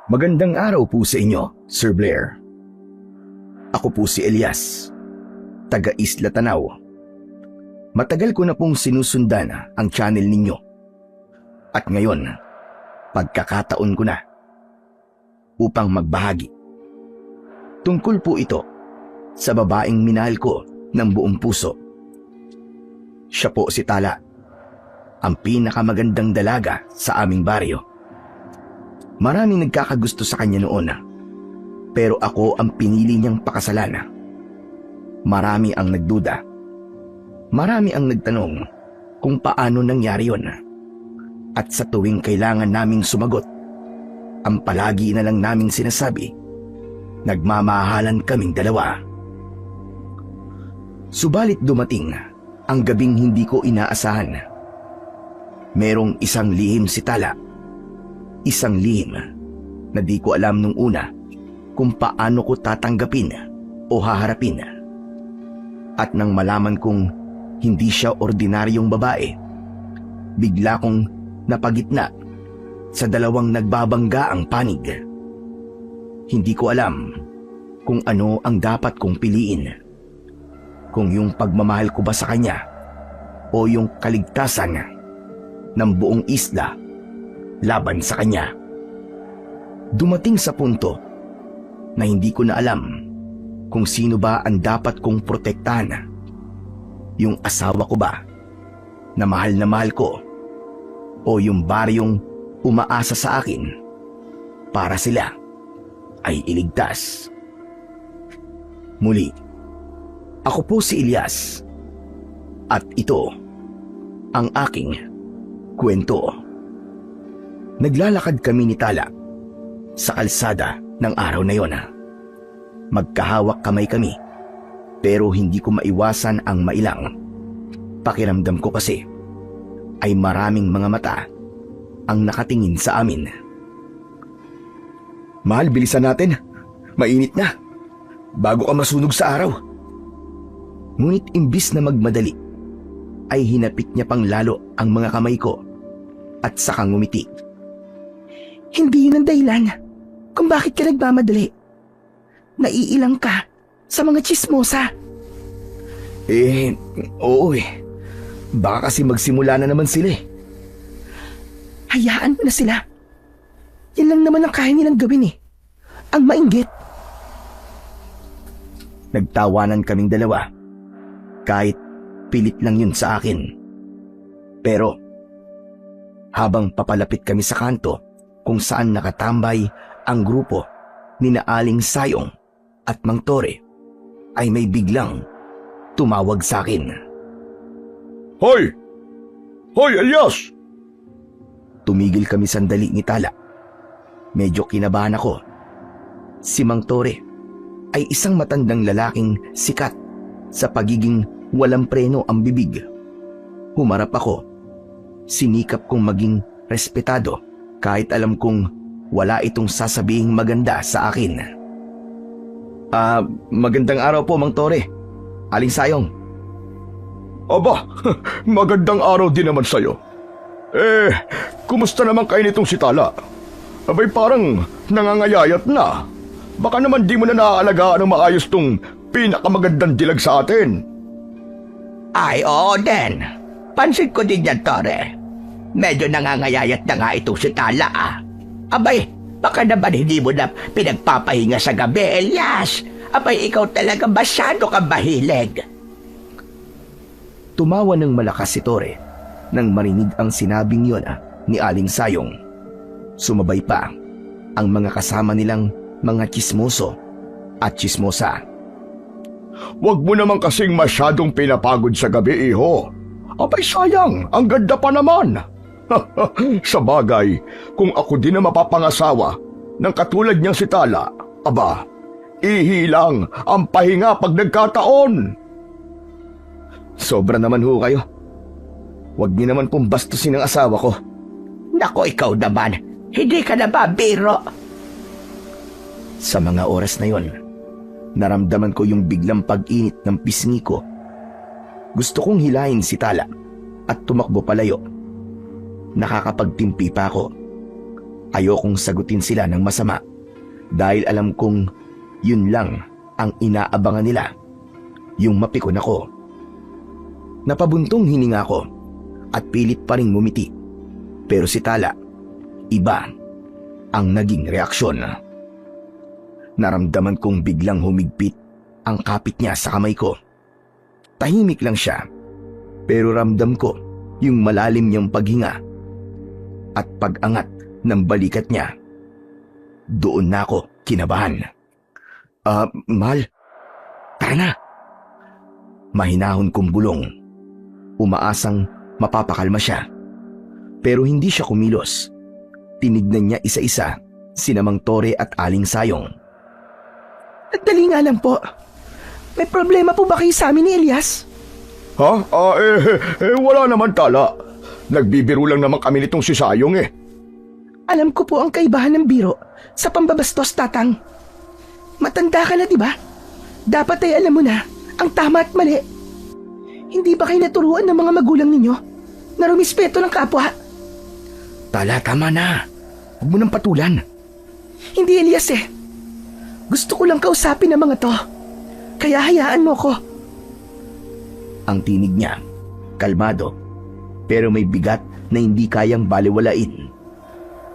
Magandang araw po sa inyo, Sir Blair. Ako po si Elias, taga Isla Tanaw. Matagal ko na pong sinusundan ang channel ninyo. At ngayon, pagkakataon ko na upang magbahagi. Tungkol po ito sa babaeng minahal ko ng buong puso. Siya po si Tala, ang pinakamagandang dalaga sa aming baryo. Maraming nagkakagusto sa kanya noon, pero ako ang pinili niyang pakasalan. Marami ang nagduda. Marami ang nagtanong kung paano nangyari yon. At sa tuwing kailangan naming sumagot, ang palagi na lang naming sinasabi, nagmamahalan kaming dalawa. Subalit dumating ang gabing hindi ko inaasahan. Merong isang lihim si Tala. Isang lihim na di ko alam nung una kung paano ko tatanggapin o haharapin. At nang malaman kong hindi siya ordinaryong babae, bigla kong napagitna sa dalawang nagbabanggaang panig. Hindi ko alam kung ano ang dapat kong piliin. Kung yung pagmamahal ko ba sa kanya o yung kaligtasan ng buong isla laban sa kanya. Dumating sa punto na hindi ko na alam kung sino ba ang dapat kong protektahan. Yung asawa ko ba na mahal ko o yung baryong umaasa sa akin para sila ay iligtas. Muli, ako po si Elias at ito ang aking kwento. Naglalakad kami ni Tala sa kalsada ng araw na yon. Magkahawak kamay kami, pero hindi ko maiwasan ang mailang. Pakiramdam ko kasi ay maraming mga mata ang nakatingin sa amin. Mahal, bilisan natin. Mainit na. Bago ka masunog sa araw. Ngunit imbis na magmadali, ay hinapit niya pang lalo ang mga kamay ko at saka ngumiti. Hindi yun ang dahilan kung bakit ka nagmamadali. Naiilang ka sa mga tsismosa. Oo eh. Baka kasi magsimula na naman sila eh. Hayaan mo na sila. Yan lang naman ang kaya nilang gawin eh. Ang mainggit. Nagtawanan kaming dalawa. Kahit pilit lang yun sa akin. Pero habang papalapit kami sa kanto kung saan nakatambay ang grupo ni Aling Sayong at Mang Tore, ay may biglang tumawag sa akin. Hoy! Hoy, Elias! Tumigil kami sandali ni Tala. Medyo kinabahan ako. Si Mang Tore ay isang matandang lalaking sikat sa pagiging walang preno ang bibig. Humarap ako. Sinikap kong maging respetado kahit alam kong wala itong sasabihing maganda sa akin. Magandang araw po, Mang Tore. Aling Sayong. Aba, magandang araw din naman sa'yo. Kumusta naman kayo nitong si Tala? Abay, parang nangangayayat na. Baka naman di mo na naaalagaan ng maayos tong pinakamagandang dilag sa atin. Ay, oo din. Pansin ko din yan, Tore. Medyo nangangayayat na nga ito si Tala, ah. Abay, baka naman hindi mo na pinagpapahinga sa gabi, Elias. Abay, ikaw talaga masyado kang mahilig. Tumawa ng malakas si Tore nang marinig ang sinabing yun ni Aling Sayong. Sumabay pa ang mga kasama nilang mga tsismoso at tsismosa. Huwag mo naman kasing masyadong pinapagod sa gabi, iho. Abay, sayang, ang ganda pa naman. Sa bagay, kung ako din na mapapangasawa ng katulad niyang si Tala, aba, ihilang ang pahinga pag nagkataon. Sobra naman ho kayo. Huwag niyo naman pong bastusin ang asawa ko. Nako, ikaw naman. Hindi ka na ba biro? Sa mga oras na yon, naramdaman ko yung biglang pag-init ng pisngi ko. Gusto kong hilahin si Tala at tumakbo palayo. Nakakapagtimpi pa ako. Ayokong sagutin sila ng masama dahil alam kong yun lang ang inaabangan nila, yung mapikon ako. Napabuntong hininga ko at pilit pa ring ngumiti. Pero si Tala, iba ang naging reaksyon. Naramdaman kong biglang humigpit ang kapit niya sa kamay ko. Tahimik lang siya, pero ramdam ko yung malalim niyang paghinga at pag-angat ng balikat niya. Doon na ako kinabahan. Mahal, tara na. Mahinahon kong bulong. Umaasang mapapakalma siya. Pero hindi siya kumilos. Tinignan niya isa-isa sina Mang Tore at Aling Sayong. Dali nga lang po. May problema po ba kayo sa amin ni Elias? Ha? Wala naman, Tala. Nagbibiro lang naman kami nitong si Sayong eh. Alam ko po ang kaibahan ng biro sa pambabastos, Tatang. Matanda ka na, di ba? Dapat ay alam mo na ang tama at mali. Hindi ba kayo naturuan ng mga magulang ninyo na rumispeto ng kapwa? Tala, tama na. Huwag mo nang patulan. Hindi, Elias eh. Gusto ko lang kausapin ang mga to. Kaya hayaan mo ko. Ang tinig niya, kalmado, pero may bigat na hindi kayang baliwalain.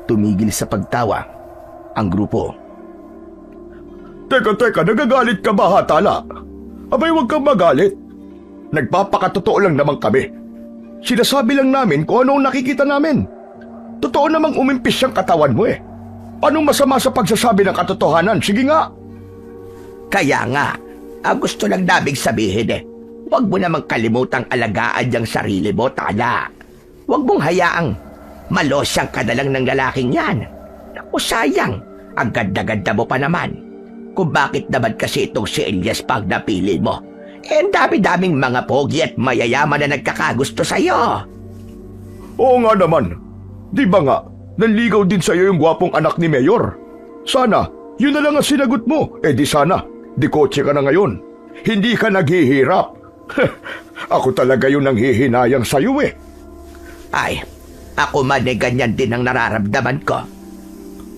Tumigil sa pagtawa ang grupo. Teka, nagagalit ka ba, ha, Tala? Abay, huwag kang magalit. Nagpapakatotoo lang naman kami. Sinasabi lang namin kung ano ang nakikita namin. Totoo namang umimpis siyang katawan mo eh. Anong masama sa pagsasabi ng katotohanan? Sige nga. Kaya nga, ang gusto lang naming sabihin eh, huwag mo namang kalimutang alagaan yung sarili mo, Tala. Huwag mong hayaang malosyang ka na lang ng lalaking yan. Naku, sayang, ang ganda-ganda mo pa naman. Kung bakit naman kasi itong si Elias pag napili mo. Eh, ang dami-daming mga pogi at mayayaman na nagkakagusto sa'yo. Oo nga naman. Di ba nga, nanligaw din sa'yo yung gwapong anak ni Mayor? Sana, yun na lang ang sinagot mo. Eh di sana, di kotse ka na ngayon. Hindi ka naghihirap. Ako talaga yung nanghihinayang sa'yo eh. Ay, ako man eh ganyan din ang nararamdaman ko.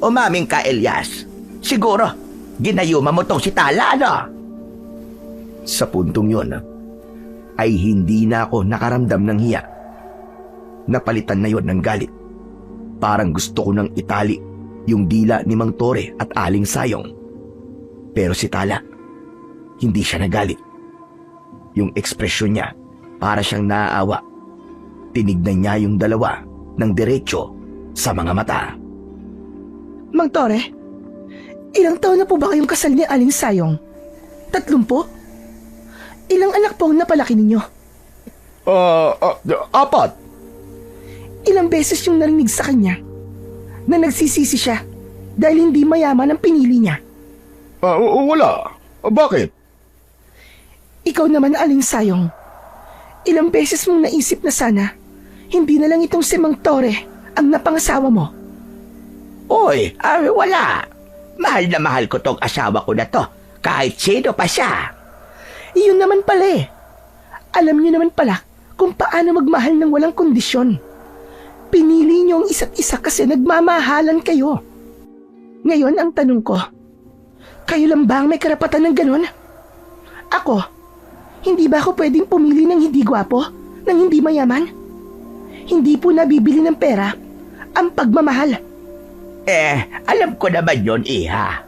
Umaming ka, Elias. Siguro, ginayuma mo tong si Tala, ano? Sa puntong yun, ay hindi na ako nakaramdam ng hiya. Napalitan na yon ng galit. Parang gusto ko nang itali yung dila ni Mang Tore at Aling Sayong. Pero si Tala, hindi siya nagalit. Yung ekspresyon niya, para siyang naaawa. Tinignan niya yung dalawa ng diretso sa mga mata. Mang Tore, ilang taon na po ba kayong kasal ni Aling Sayong? 30? Ilang anak po ang napalaki ninyo? 4. Ilang beses yung narinig sa kanya na nagsisisi siya dahil hindi mayaman ang pinili niya? Wala. Bakit? Ikaw naman, Aling Sayong, ilang beses mong naisip na sana hindi na lang itong si Mang Tore ang napangasawa mo? Uy, wala. Mahal na mahal ko tong asawa ko na to, kahit sino pa siya. Iyon naman pala eh. Alam niyo naman pala kung paano magmahal ng walang kondisyon. Pinili niyo ang isa't isa kasi nagmamahalan kayo. Ngayon ang tanong ko, kayo lang ba ang may karapatan ng ganun? Ako, hindi ba ako pwedeng pumili ng hindi gwapo, ng hindi mayaman? Hindi po nabibili ng pera ang pagmamahal. Alam ko naman yun, Iha.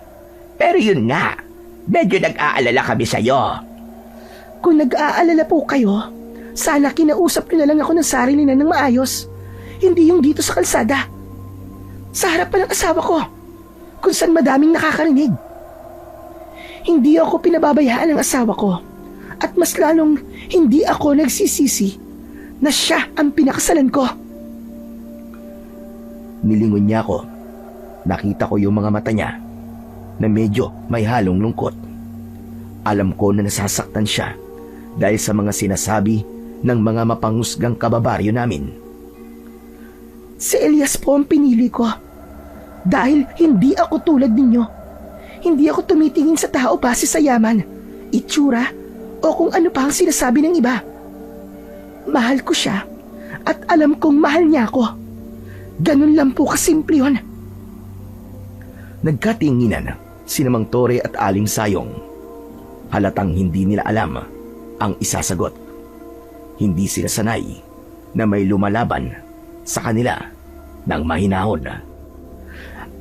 Pero yun nga, medyo nag-aalala kami sa'yo. Kung nag-aalala po kayo, sana kinausap niyo na lang ako ng sarili na ng maayos. Hindi yung dito sa kalsada. Sa harap pa ng asawa ko, kung saan madaming nakakarinig. Hindi ako pinababayaan ng asawa ko. At mas lalong hindi ako nagsisisi na siya ang pinakasalan ko. Nilingon niya ako. Nakita ko yung mga mata niya na medyo may halong lungkot. Alam ko na nasasaktan siya dahil sa mga sinasabi ng mga mapanghusgang kababaryo namin. Si Elias po ang pinili ko. Dahil hindi ako tulad ninyo. Hindi ako tumitingin sa tao base sa yaman, itsura, o kung ano pa ang sinasabi ng iba. Mahal ko siya at alam kong mahal niya ako. Ganun lang po kasimple yun. Nagkatinginan sina Mang Tore at Aling Sayong. Halatang hindi nila alam ang isasagot. Hindi sila sanay na may lumalaban sa kanila ng mahinahon.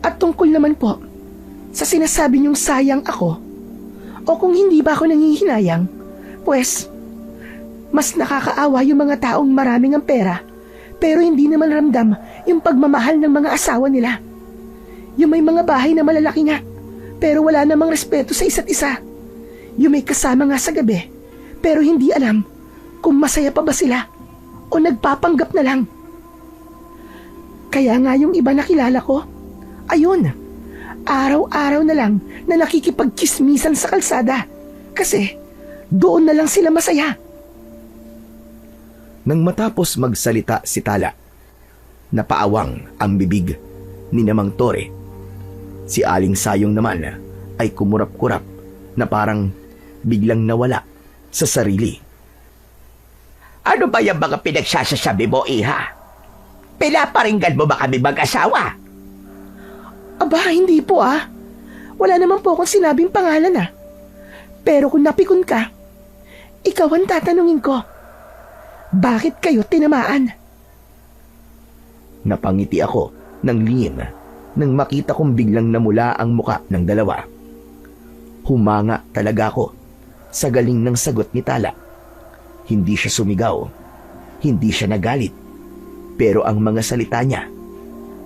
At tungkol naman po, sa sinasabi niyong sayang ako, o kung hindi ba ako nangihinayang, pues, mas nakakaawa yung mga taong maraming ang pera, pero hindi naman ramdam yung pagmamahal ng mga asawa nila. Yung may mga bahay na malalaki nga, pero wala namang respeto sa isa't isa. Yung may kasama nga sa gabi, pero hindi alam kung masaya pa ba sila o nagpapanggap na lang. Kaya nga yung iba na kilala ko, ayun, araw-araw na lang na nakikipagchismisan sa kalsada kasi doon na lang sila masaya. Nang matapos magsalita si Tala, napaawang ang bibig ni Mang Tore. Si Aling Sayong naman ay kumurap-kurap na parang biglang nawala sa sarili. Ano ba yung mga pinagsasasabi mo, Iha? Pinaparinggan mo ba kami mag-asawa? Aba, hindi po ah. Wala naman po akong sinabing pangalan ah. Pero kung napikon ka, ikaw ang tatanungin ko. Bakit kayo tinamaan? Napangiti ako ng lihim nang makita kong biglang namula ang muka ng dalawa. Humanga talaga ako sa galing ng sagot ni Tala. Hindi siya sumigaw, hindi siya nagalit, pero ang mga salita niya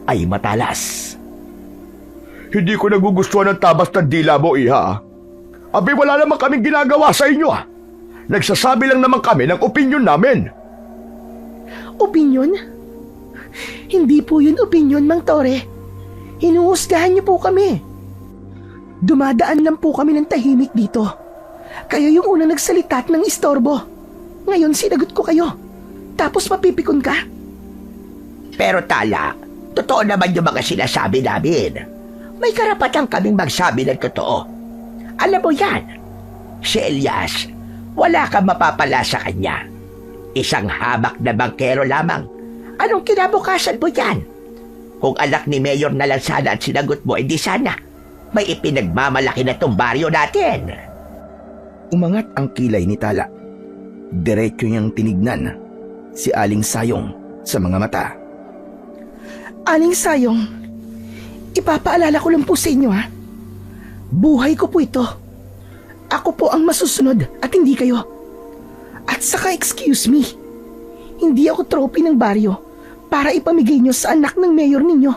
ay matalas. Hindi ko nagugustuhan ng tabas ng dila mo, Iha. Abi, wala naman kaming ginagawa sa inyo, ah. Nagsasabi lang naman kami ng opinyon namin. Opinyon? Hindi po yun opinyon, Mang Tore. Hinuhusgahan niyo po kami. Dumadaan lang po kami ng tahimik dito. Kayo yung unang nagsalita at ng istorbo. Ngayon sinagot ko kayo. Tapos mapipikon ka? Pero Tala, totoo naman yung mga sinasabi namin. May karapatan kaming magsabi ng totoo. Alam mo yan, si Elias, wala kang mapapala sa kanya. Isang hamak na bangkero lamang. Anong kinabukasan mo yan? Kung anak ni Mayor na lang sana at sinagot mo, edi sana may ipinagmamalaki na tong baryo natin. Umangat ang kilay ni Tala. Diretso niyang tinignan si Aling Sayong sa mga mata. Aling Sayong, ipapaalala ko lang po sa inyo ha. Buhay ko po ito. Ako po ang masusunod at hindi kayo. At saka excuse me, hindi ako trophy ng baryo para ipamigay nyo sa anak ng mayor ninyo.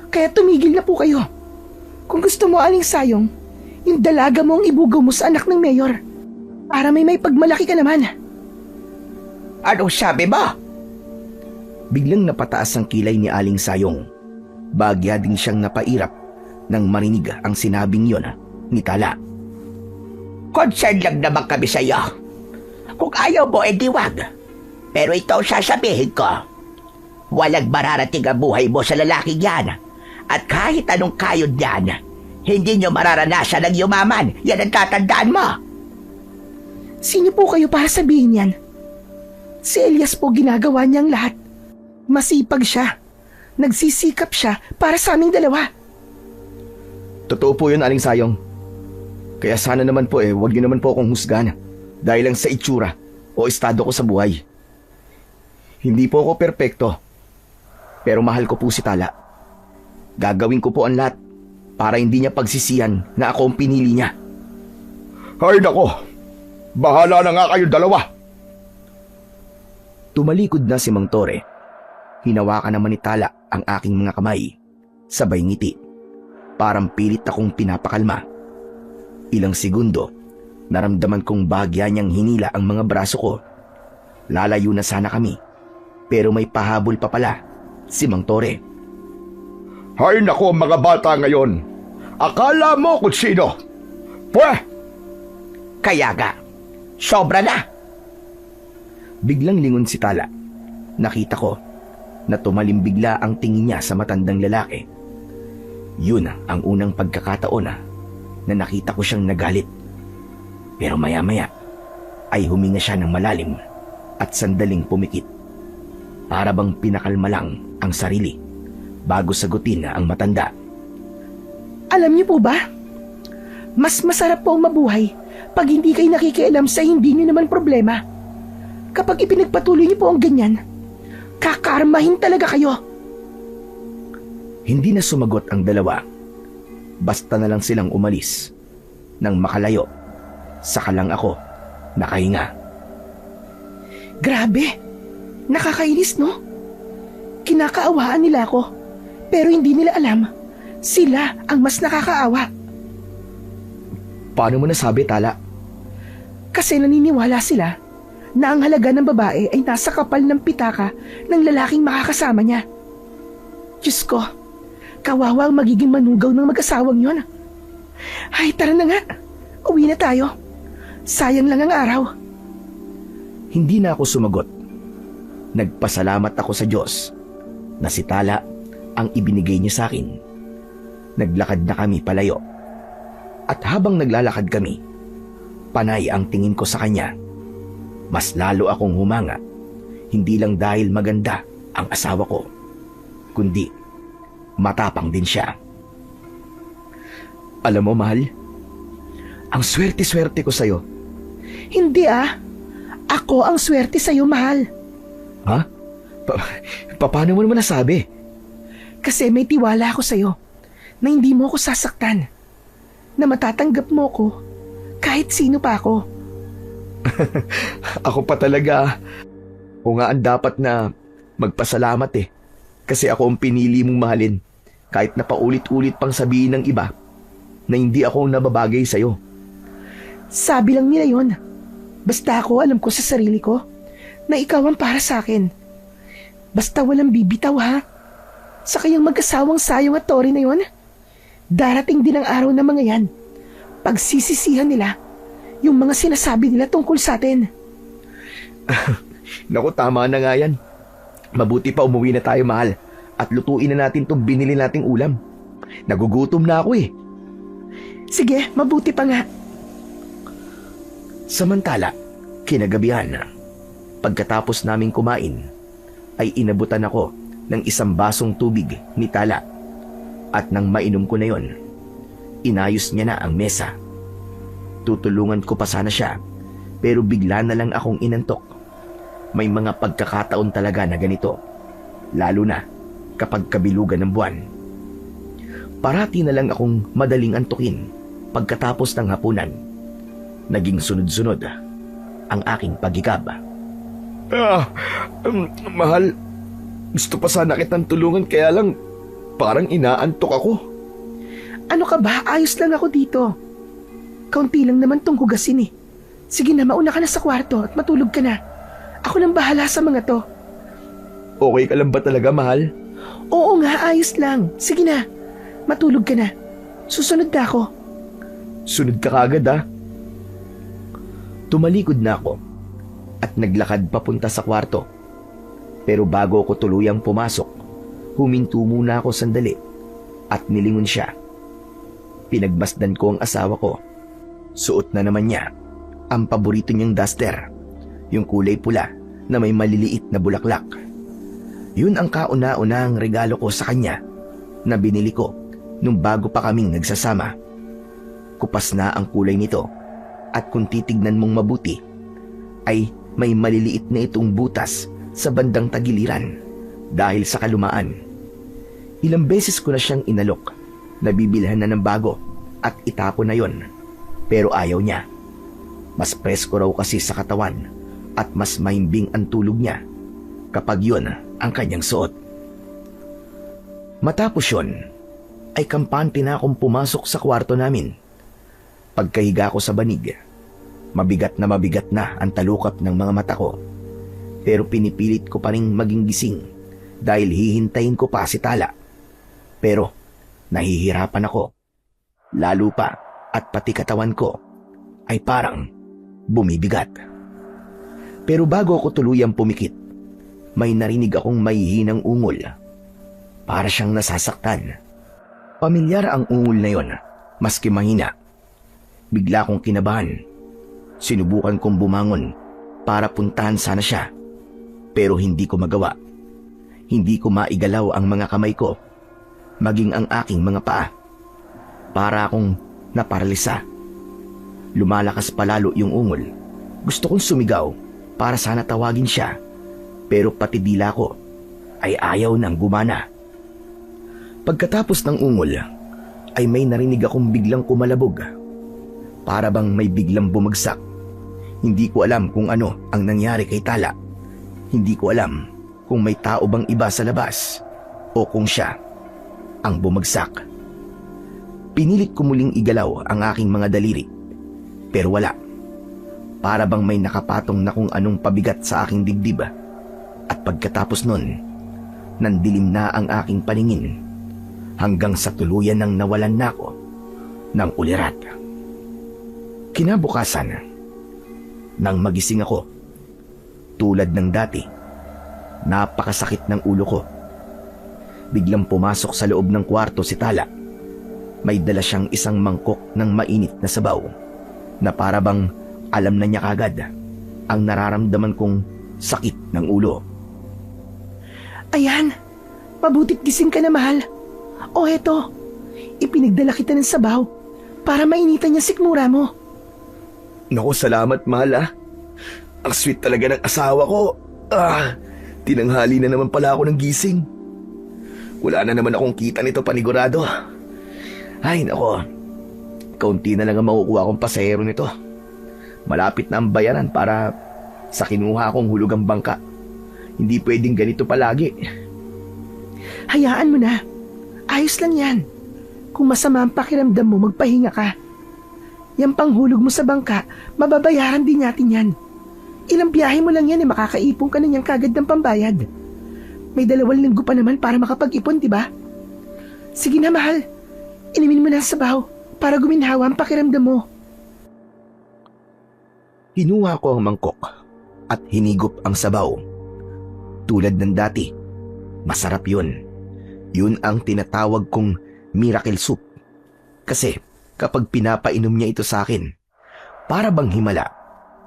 Kaya tumigil na po kayo. Kung gusto mo, Aling Sayong, yung dalaga mo ang ibugaw mo sa anak ng mayor para may pagmalaki ka naman. Anong sabi mo? Biglang napataas ang kilay ni Aling Sayong. Bagya din siyang napairap nang marinig ang sinabing yon ni Tala. Concern lang naman kami sa iyo. Kung ayaw mo, edi wag. Pero ito ang sasabihin ko. Walang mararating ang buhay mo sa lalaking yan. At kahit anong kayod yan, hindi nyo mararanasan ang yumaman. Yan ang tatandaan mo. Sino po kayo para sabihin yan? Si Elias po ginagawa niyang lahat. Masipag siya. Nagsisikap siya para sa aming dalawa. Totoo po yun, Aling Sayong. Kaya sana naman po huwag niyo naman po akong husgahan dahil lang sa itsura o estado ko sa buhay. Hindi po ako perpekto, pero mahal ko po si Tala. Gagawin ko po ang lahat para hindi niya pagsisihan na ako ang pinili niya. Ay nako, bahala na nga kayo dalawa. Tumalikod na si Mang Tore. Hinawakan naman ni Tala ang aking mga kamay. Sabay ngiti. Parang pilit akong pinapakalma. Ilang segundo, naramdaman kong bagya niyang hinila ang mga braso ko. Lalayo na sana kami, pero may pahabol pa pala si Mang Tore. Ay nako mga bata ngayon, akala mo kung sino? Pweh! Kaya nga, sobra na. Biglang lingon si Tala. Nakita ko na tumalim bigla ang tingin niya sa matandang lalaki. Yun ang unang pagkakataon na nakita ko siyang nagalit. Pero maya-maya ay huminga siya ng malalim at sandaling pumikit. Para bang pinakalma lang ang sarili bago sagutin ang matanda. Alam niyo po ba? Mas masarap po ang mabuhay pag hindi kayo nakikialam sa hindi niyo naman problema. Kapag ipinagpatuloy niyo po ang ganyan, kakarmahin talaga kayo. Hindi na sumagot ang dalawa. Basta na lang silang umalis. Nang makalayo, saka lang ako nakahinga. Grabe, nakakainis no? Kinakaawaan nila ako, pero hindi nila alam, sila ang mas nakakaawa. Paano mo nasabi, Tala? Kasi naniniwala sila na ang halaga ng babae ay nasa kapal ng pitaka ng lalaking makakasama niya. Diyos ko, kawawa ang magiging manugaw ng mag-asawang yon. Ay, tara na nga. Uwi na tayo. Sayang lang ang araw. Hindi na ako sumagot. Nagpasalamat ako sa Diyos na si Tala ang ibinigay niya sa akin. Naglakad na kami palayo. At habang naglalakad kami, panay ang tingin ko sa kanya. Mas lalo akong humanga, hindi lang dahil maganda ang asawa ko, kundi matapang din siya. Alam mo, mahal, ang swerte-swerte ko sa'yo. Hindi ah. Ako ang swerte sa'yo, mahal. Ha? Paano mo naman nasabi? Kasi may tiwala ako sa'yo na hindi mo ako sasaktan. Na matatanggap mo ko kahit sino pa ako. Ako pa talaga. O nga ang dapat na magpasalamat eh. Kasi ako ang pinili mong mahalin. Kahit na paulit-ulit pang sabihin ng iba na hindi ako nababagay sa'yo. Sabi lang nila yon. Basta ako alam ko sa sarili ko na ikaw ang para sa akin. Basta walang bibitaw ha. Sa kayang mag-asawang sayong at Tori na yon, darating din ang araw na mga yan. Pagsisisihan nila yung mga sinasabi nila tungkol sa atin. Naku, tama na nga yan. Mabuti pa umuwi na tayo, mahal. At lutuin na natin itong binili nating ulam. Nagugutom na ako eh. Sige, mabuti pa nga. Samantala, kinagabihan na. Pagkatapos naming kumain, ay inabutan ako ng isang basong tubig ni Tala. At nang mainom ko na yon, inayos niya na ang mesa. Tutulungan ko pa sana siya, pero bigla na lang akong inantok. May mga pagkakataon talaga na ganito, lalo na kapag kabilugan ng buwan. Parati na lang akong madaling antukin pagkatapos ng hapunan. Naging sunod-sunod ang aking paghikab. Mahal, gusto pa sana kitang tulungan kaya lang parang inaantok ako. Ano ka ba? Ayos lang ako dito. Kaunti lang naman tong hugasin eh. Sige na, mauna ka na sa kwarto at matulog ka na. Ako nang bahala sa mga to. Okay ka lang ba talaga, mahal? Oo nga, ayos lang. Sige na, matulog ka na. Susunod na ako. Sunod ka kagad ah. Tumalikod na ako at naglakad papunta sa kwarto. Pero bago ako tuluyang pumasok, huminto muna ako sandali at nilingon siya. Pinagmasdan ko ang asawa ko. Suot na naman niya ang paborito niyang duster, yung kulay pula na may maliliit na bulaklak. Yun ang kauna-unahang regalo ko sa kanya na binili ko nung bago pa kaming nagsasama. Kupas na ang kulay nito at kung titignan mong mabuti ay may maliliit na itong butas sa bandang tagiliran dahil sa kalumaan. Ilang beses ko na siyang inalok na bibilhan na ng bago at itapon na yon, pero ayaw niya. Mas presko raw kasi sa katawan at mas mahimbing ang tulog niya kapag yon ang kanyang suot. Matapos yon ay kampante na akong pumasok sa kwarto namin. Pagkahiga ko sa banig, mabigat na ang talukap ng mga mata ko. Pero pinipilit ko pa rin maging gising dahil hihintayin ko pa si Tala. Pero nahihirapan ako. Lalo pa at pati katawan ko ay parang bumibigat. Pero bago ako tuluyang pumikit, may narinig akong mahihinang ungol. Para siyang nasasaktan. Pamilyar ang ungol na yon, maski mahina. Bigla akong kinabahan. Sinubukan kong bumangon para puntahan sana siya. Pero hindi ko magawa. Hindi ko maigalaw ang mga kamay ko, maging ang aking mga paa. Para akong naparalisa. Lumalakas palalo yung ungol. Gusto kong sumigaw para sana tawagin siya, pero pati dila ko ay ayaw nang gumana. Pagkatapos ng ungol ay may narinig akong biglang kumalabog. Para bang may biglang bumagsak. Hindi ko alam kung ano ang nangyari kay Tala. Hindi ko alam kung may tao bang iba sa labas o kung siya ang bumagsak. Pinilit ko muling igalaw ang aking mga daliri, pero wala. Para bang may nakapatong na kung anong pabigat sa aking dibdib. At pagkatapos nun, nandilim na ang aking paningin hanggang sa tuluyan nang nawalan na ako ng ulirat. Kinabukasan, nang magising ako, tulad ng dati, napakasakit ng ulo ko. Biglang pumasok sa loob ng kwarto si Tala. May dala siyang isang mangkok ng mainit na sabaw na para bang alam na niya kagad ang nararamdaman kong sakit ng ulo. Ayan, mabutit gising ka na, mahal. O eto, ipinagdala kita ng sabaw para mainitan niya sikmura mo. Naku, salamat, mahal ah. Ang sweet talaga ng asawa ko. Tinanghali na naman pala ako ng gising. Wala na naman akong kita nito panigurado. Ay, nako. Kaunti na lang ang makukuha kong pasahero nito. Malapit na ang bayaran para sa kinuha kong hulugang bangka. Hindi pwedeng ganito palagi. Hayaan mo na. Ayos lang yan. Kung masama ang pakiramdam mo, magpahinga ka. Yang panghulog mo sa bangka, mababayaran din natin yan. Ilang biyahe mo lang yan makakaipon ka na niyang kagad ng pambayad. May 2 linggo pa naman para makapag-ipon, diba? Sige na, mahal. Inumin mo na ang sabaw para guminhawa ang pakiramdam mo. Hinuha ko ang mangkok at hinigop ang sabaw. Tulad ng dati, masarap yun. Yun ang tinatawag kong miracle soup. Kasi kapag pinapainom niya ito sa akin, para bang himala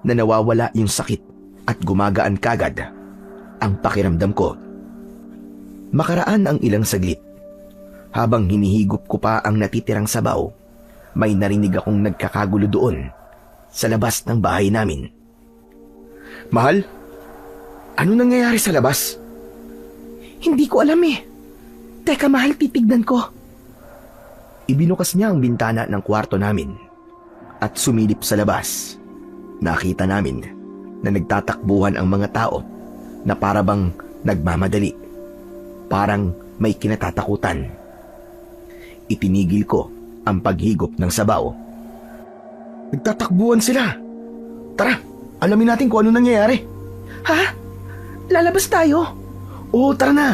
na nawawala yung sakit at gumagaan kagad ang pakiramdam ko. Makaraan ang ilang saglit. Habang hinihigop ko pa ang natitirang sabaw, may narinig akong nagkakagulo doon sa labas ng bahay namin. Mahal, ano nangyayari sa labas? Hindi ko alam eh. Teka, mahal, titignan ko. Ibinukas niya ang bintana ng kwarto namin at sumilip sa labas. Nakita namin na nagtatakbuhan ang mga tao na parabang nagmamadali. Parang may kinatatakutan. Itinigil ko ang paghigop ng sabaw. Nagtatakbuhan sila. Tara, alamin natin kung ano nangyayari. Ha? Lalabas tayo? Oo, tara na.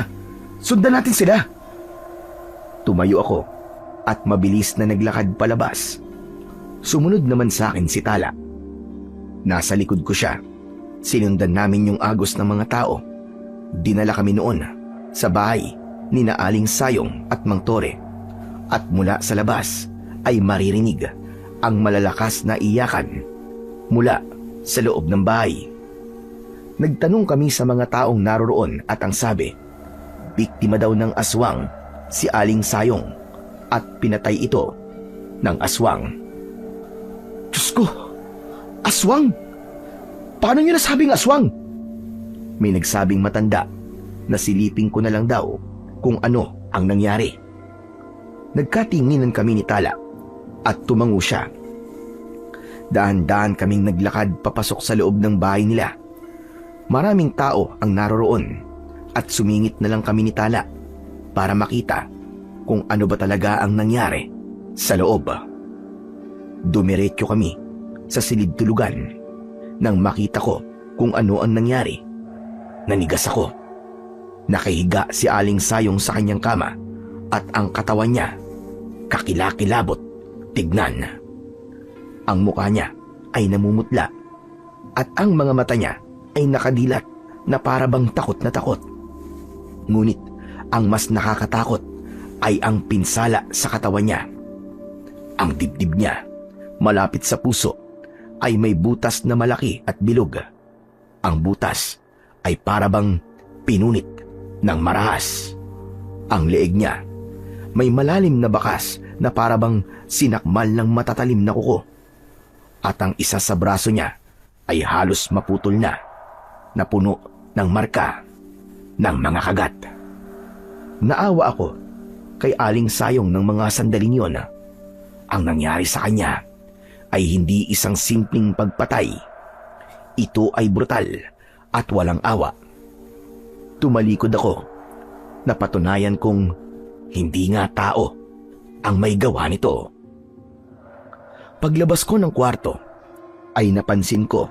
Sundan natin sila. Tumayo ako at mabilis na naglakad palabas. Sumunod naman sa akin si Tala. Nasa likod ko siya. Sinundan namin yung agos ng mga tao. Dinala kami noon sa bahay ni na Aling Sayong at Mang Tore. At mula sa labas ay maririnig ang malalakas na iyakan mula sa loob ng bahay. Nagtanong kami sa mga taong naroroon at ang sabi, biktima daw ng aswang si Aling Sayong at pinatay ito ng aswang. Diyos ko! Aswang? Paano niyo nasabing aswang? May nagsabing matanda na silipin ko na lang daw kung ano ang nangyari. Nagkatinginan kami ni Tala at tumango siya. Dahan-dahan kaming naglakad papasok sa loob ng bahay nila. Maraming tao ang naroroon at sumingit na lang kami ni Tala para makita kung ano ba talaga ang nangyari sa loob. Dumiretso kami sa silid tulugan. Nang makita ko kung ano ang nangyari, nanigas ako. Nakahiga si Aling Sayong sa kanyang kama at ang katawan niya kakilakilabot tignan. Ang mukha niya ay namumutla at ang mga mata niya ay nakadilat na parabang takot na takot. Ngunit ang mas nakakatakot ay ang pinsala sa katawan niya. Ang dibdib niya, malapit sa puso, ay may butas na malaki at bilog. Ang butas ay parabang pinunit ng marahas. Ang leeg niya may malalim na bakas na parabang sinakmal ng matatalim na kuko. At ang isa sa braso niya ay halos maputol na puno ng marka ng mga kagat. Naawa ako kay Aling Sayong ng mga sandaling yon. Ang nangyari sa kanya ay hindi isang simpleng pagpatay. Ito ay brutal at walang awa. Tumalikod ako. Napatunayan kong hindi nga tao ang may gawa nito. Paglabas ko ng kwarto, ay napansin ko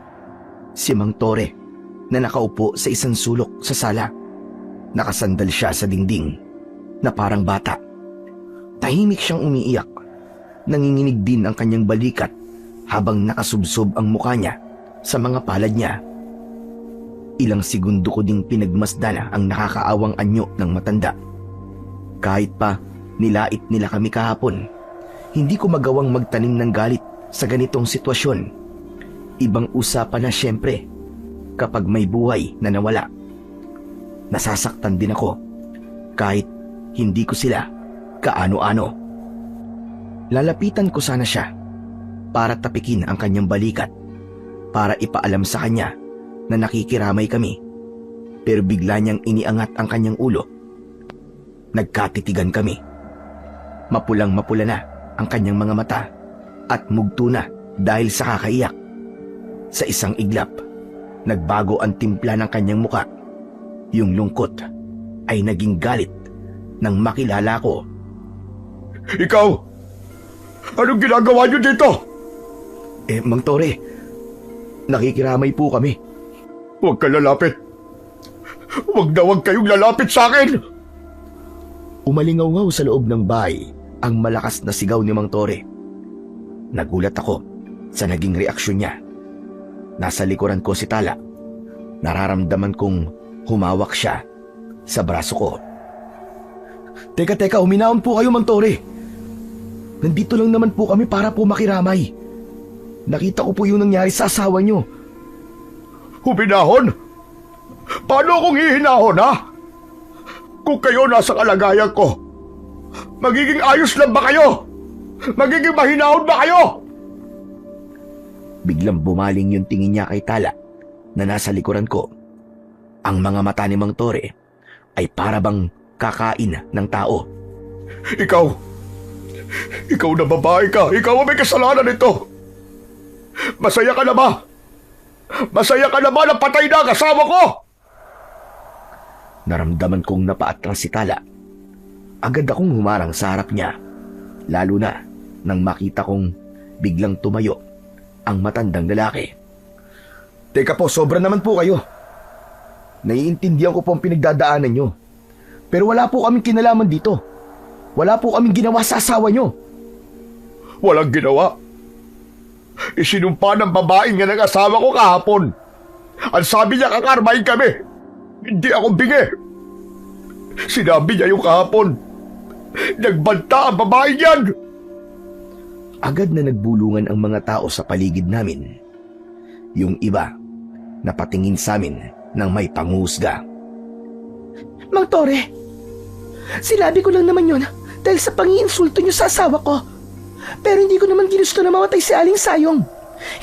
si Mang Tore na nakaupo sa isang sulok sa sala. Nakasandal siya sa dingding na parang bata. Tahimik siyang umiiyak. Nanginginig din ang kanyang balikat habang nakasubsob ang mukha niya sa mga palad niya. Ilang segundo ko ding pinagmasdan ang nakakaawang anyo ng matanda. Kahit pa nilait nila kami kahapon, hindi ko magawang magtanim ng galit sa ganitong sitwasyon. Ibang usapan na siyempre kapag may buhay na nawala. Nasasaktan din ako kahit hindi ko sila kaano-ano. Lalapitan ko sana siya para tapikin ang kanyang balikat, para ipaalam sa kanya na nakikiramay kami. Pero bigla niyang iniangat ang kanyang ulo. Nagkatitigan kami. Mapulang-mapula na ang kanyang mga mata at mugto na dahil sa kakaiyak. Sa isang iglap, nagbago ang timpla ng kanyang muka. Yung lungkot ay naging galit nang makilala ko. Ikaw! Anong ginagawa niyo dito? Mang Tore, nakikiramay po kami. Huwag ka lalapit. Huwag na huwag kayong lalapit sa akin! Umalingaw-ngaw sa loob ng bahay ang malakas na sigaw ni Mang Tore. Nagulat ako sa naging reaksyon niya. Nasa likuran ko si Tala. Nararamdaman kong humawak siya sa braso ko. Teka, huminaon po kayo, Mang Tore. Nandito lang naman po kami para po makiramay. Nakita ko po yung nangyari sa asawa niyo. Huminahon? Paano akong hihinahon, ha? Kung kayo nasa kalagayan ko, magiging ayos lang ba kayo? Magiging mahinahon ba kayo? Biglang bumaling yung tingin niya kay Tala na nasa likuran ko. Ang mga mata ni Mang Tore ay parabang kakain ng tao. Ikaw na babae ka. Ikaw ang may kasalanan nito. Masaya ka na ba? Masaya ka na ba na patay na ang asawa ko? Naramdaman kong napaatras si Tala. Agad akong humarang sa harap niya, lalo na nang makita kong biglang tumayo ang matandang lalaki. Teka po, sobra naman po kayo. Naiintindihan ko po ang pinagdadaanan nyo. Pero wala po kaming kinalaman dito. Wala po kaming ginawa sa asawa nyo. Walang ginawa. Isinumpa ng babaeng nga ng asawa ko kahapon. Ang sabi niya kakarmahin kami. Hindi ako bingi. Sinabi niya yung kahapon. Nagbanta ang babaeng yan. Agad na nagbulungan ang mga tao sa paligid namin. Yung iba, napatingin sa amin ng may panghusga. Mang Tore, sinabi ko lang naman yun dahil sa pangiinsulto niyo sa asawa ko. Pero hindi ko naman ginusto na mamatay si Aling Sayong.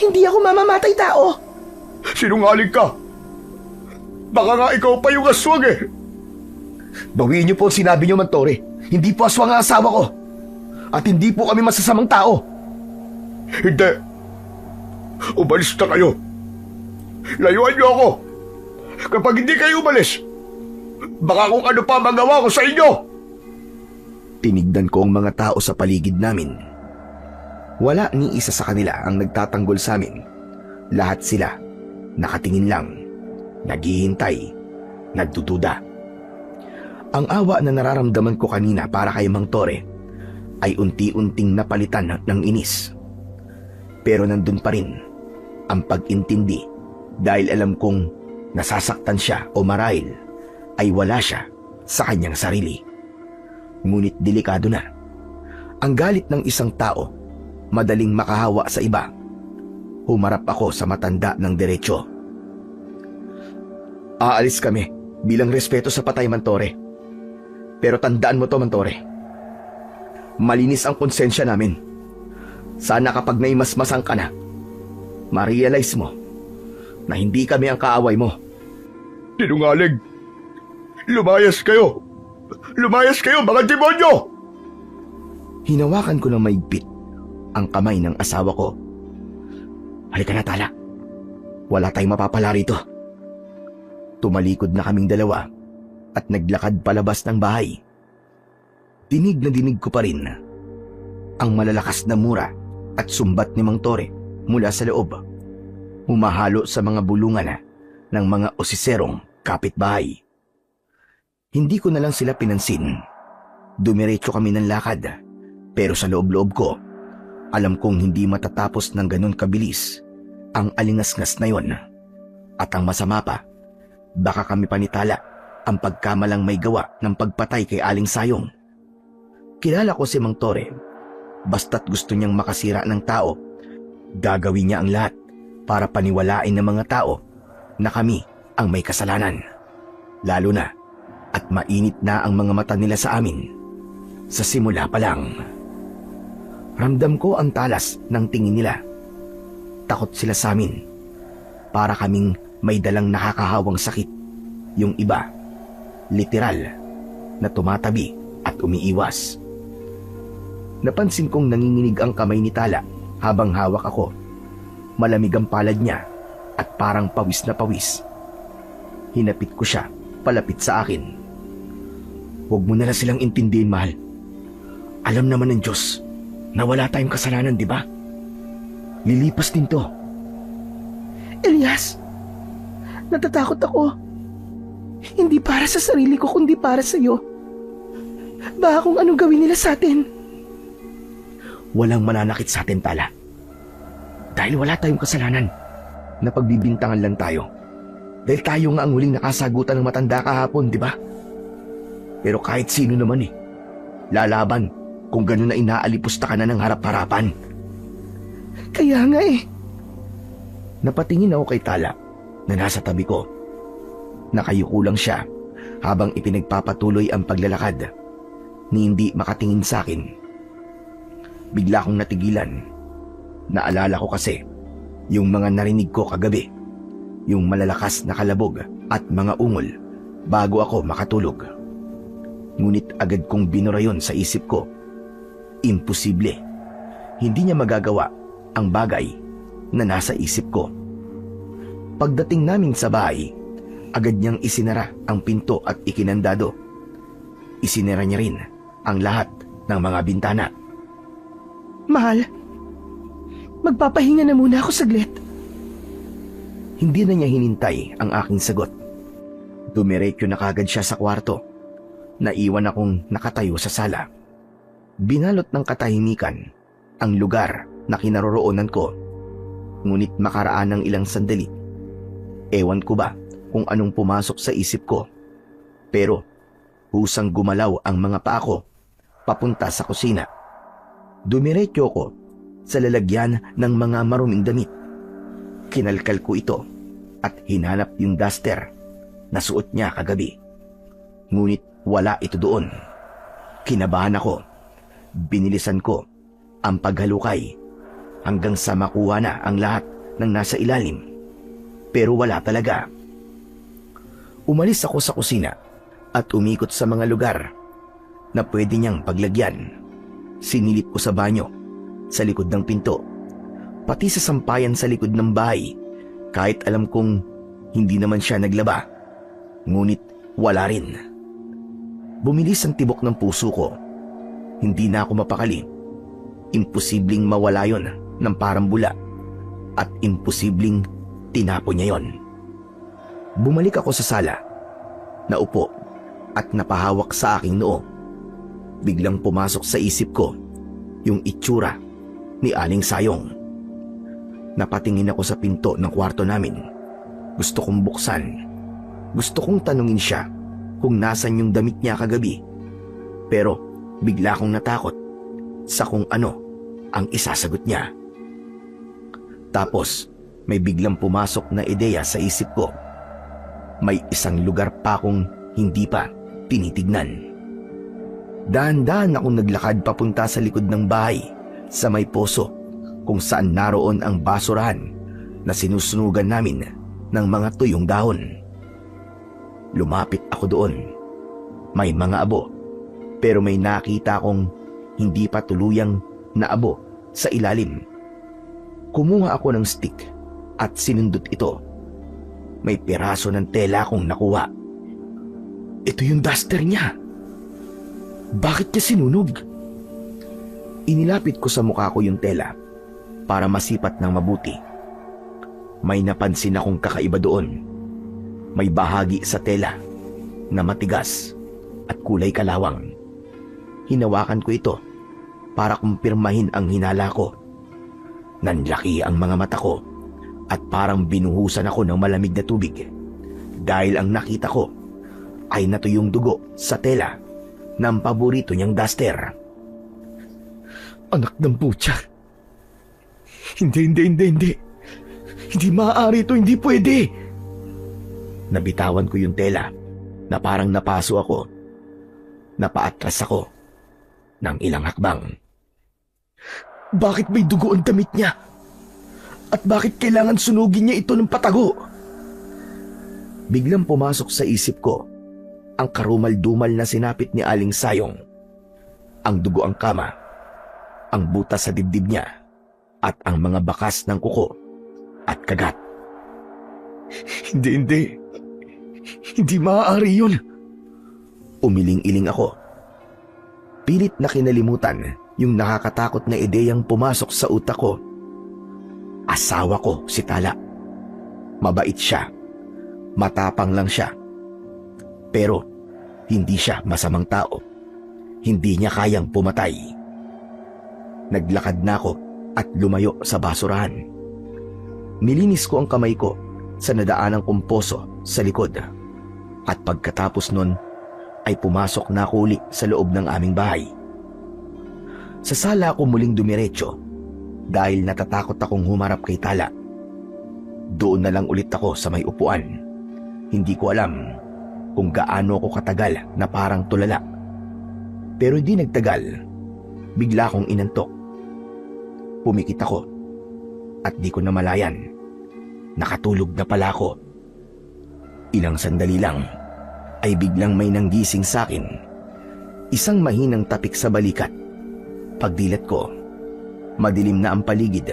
Hindi ako mamamatay tao. Sinungaling ka. Baka nga ikaw pa yung aswang eh. Bawiin niyo po ang sinabi niyo, Mang Tore. Hindi po aswang ang asawa ko. At hindi po kami masasamang tao. Hindi. Umalis na kayo. Layuan niyo ako. Kapag hindi kayo umalis, baka kung ano pa magawa ko sa inyo. Tinignan ko ang mga tao sa paligid namin. Wala ni isa sa kanila ang nagtatanggol sa amin. Lahat sila nakatingin lang, naghihintay, nagdududa. Ang awa na nararamdaman ko kanina para kay Mang Tore ay unti-unting napalitan ng inis. Pero nandun pa rin ang pag-intindi dahil alam kong nasasaktan siya o marahil ay wala siya sa kanyang sarili. Ngunit delikado na. Ang galit ng isang tao, madaling makahawa sa iba. Humarap ako sa matanda ng diretso. Aalis kami bilang respeto sa patay, Mang Tore. Pero tandaan mo to, Mang Tore. Malinis ang konsensya namin. Sana kapag naimasmasan ka na, ma-realize mo na hindi kami ang kaaway mo. Sinungaling! Lumayas kayo! Lumayas kayo, mga demonyo! Hinawakan ko ng maigpit ang kamay ng asawa ko. Halika na, Tala. Wala tayong mapapala rito. Tumalikod na kaming dalawa at naglakad palabas ng bahay. Dinig na dinig ko pa rin ang malalakas na mura at sumbat ni Mang Tore mula sa loob. Humahalo sa mga bulungan ng mga osiserong kapitbahay. Hindi ko na lang sila pinansin. Dumiretso kami ng lakad, pero sa loob-loob ko, alam kong hindi matatapos ng ganun kabilis ang alingasngas na yon. At ang masama pa, baka kami panitala ang pagkamalang may gawa ng pagpatay kay Aling Sayong. Kilala ko si Mang Tore. Basta't gusto niyang makasira ng tao, gagawin niya ang lahat para paniwalain ng mga tao na kami ang may kasalanan. Lalo na at mainit na ang mga mata nila sa amin sa simula pa lang. Ramdam ko ang talas ng tingin nila. Takot sila sa amin. Para kaming may dalang nakakahawang sakit. Yung iba, literal, na tumatabi at umiiwas. Napansin kong nanginginig ang kamay ni Tala habang hawak ako. Malamig ang palad niya at parang pawis na pawis. Hinapit ko siya palapit sa akin. Huwag mo na lang silang intindihin, mahal. Alam naman ng Diyos na wala tayong kasalanan, di ba? Lilipas din to. Elias, natatakot ako. Hindi para sa sarili ko, kundi para sa iyo. Baka kung anong gawin nila sa atin. Walang mananakit sa atin, Tala. Dahil wala tayong kasalanan. Napagbibintangan lang tayo. Dahil tayo nga ang huling nakasagutan ng matanda kahapon, di ba? Pero kahit sino naman lalaban kung gano'n na inaalipusta ka na ng harap-harapan. Kaya nga Napatingin ako kay Tala na nasa tabi ko. Nakayuko lang siya habang ipinagpapatuloy ang paglalakad ni hindi makatingin sa akin. Bigla akong natigilan. Naalala ko kasi yung mga narinig ko kagabi, yung malalakas na kalabog at mga ungol bago ako makatulog. Ngunit agad kong binura yon sa isip ko. Imposible. Hindi niya magagawa ang bagay na nasa isip ko. Pagdating namin sa bahay, agad niyang isinara ang pinto at ikinandado. Isinara niya rin ang lahat ng mga bintana. Mahal, magpapahinga na muna ako saglit. Hindi na niya hinintay ang aking sagot. Dumiretso na kagad siya sa kwarto. Naiwan akong nakatayo sa sala. Binalot ng katahimikan ang lugar na kinaroroonan ko. Ngunit makaraan ng ilang sandali, ewan ko ba kung anong pumasok sa isip ko. Pero husang gumalaw ang mga paa ko papunta sa kusina. Dumiretso ko sa lalagyan ng mga maruming damit. Kinalkal ko ito at hinanap yung duster na suot niya kagabi. Ngunit wala ito doon. Kinabahan ako. Binilisan ko ang paghalukay hanggang sa makuha na ang lahat ng nasa ilalim. Pero wala talaga. Umalis ako sa kusina at umikot sa mga lugar na pwede niyang paglagyan. Sinilip ko sa banyo, sa likod ng pinto, pati sa sampayan sa likod ng bahay, kahit alam kong hindi naman siya naglaba. Ngunit wala rin. Bumilis ang tibok ng puso ko. Hindi na ako mapakali. Imposibleng mawala yon ng parang bula at imposibleng tinapo niya yon. Bumalik ako sa sala, naupo at napahawak sa aking noo. Biglang pumasok sa isip ko yung itsura ni Aling Sayong. Napatingin ako sa pinto ng kwarto namin. Gusto kong buksan. Gusto kong tanungin siya kung nasan yung damit niya kagabi. Pero bigla akong natakot sa kung ano ang isasagot niya. Tapos may biglang pumasok na ideya sa isip ko. May isang lugar pa akong hindi pa tinitignan. Dahan-dahan akong naglakad papunta sa likod ng bahay sa may poso kung saan naroon ang basurahan na sinusunugan namin ng mga tuyong dahon. Lumapit ako doon. May mga abo, pero may nakita akong hindi pa tuluyang naabo sa ilalim. Kumuha ako ng stick at sinundot ito. May piraso ng tela akong nakuha. Ito yung duster niya. Bakit niya sinunog? Inilapit ko sa mukha ko yung tela para masipat ng mabuti. May napansin akong kakaiba doon. May bahagi sa tela na matigas at kulay kalawang. Hinawakan ko ito para kumpirmahin ang hinala ko. Nanlaki ang mga mata ko at parang binuhusan ako ng malamig na tubig dahil ang nakita ko ay natuyong dugo sa tela ng paborito niyang duster. Anak ng putya. Hindi. Hindi maaari ito, hindi pwede. Nabitawan ko yung tela na parang napaso ako. Napaatras ako ng ilang hakbang. Bakit may dugo ang damit niya? At bakit kailangan sunugin niya ito ng patago? Biglang pumasok sa isip ko ang karumal-dumal na sinapit ni Aling Sayong. Ang dugo ang kama, ang butas sa dibdib niya, at ang mga bakas ng kuko at kagat. Hindi. Hindi maaari yun. Umiling-iling ako. Pilit na kinalimutan yung nakakatakot na ideyang pumasok sa utak ko. Asawa ko si Tala. Mabait siya. Matapang lang siya. Pero hindi siya masamang tao. Hindi niya kayang pumatay. Naglakad na ako at lumayo sa basurahan. Nilinis ko ang kamay ko sa nadaanang kumposo sa likod. At pagkatapos nun ay pumasok na ako uli sa loob ng aming bahay. Sa sala ako muling dumiretso dahil natatakot akong humarap kay Tala. Doon na lang ulit ako sa may upuan. Hindi ko alam kung gaano ako katagal na parang tulala. Pero di nagtagal, bigla akong inantok. Pumikit ako at di ko namalayan. Nakatulog na pala ako. Ilang sandali lang ay biglang may nanggising sa akin. Isang mahinang tapik sa balikat. Pagdilat ko, madilim na ang paligid,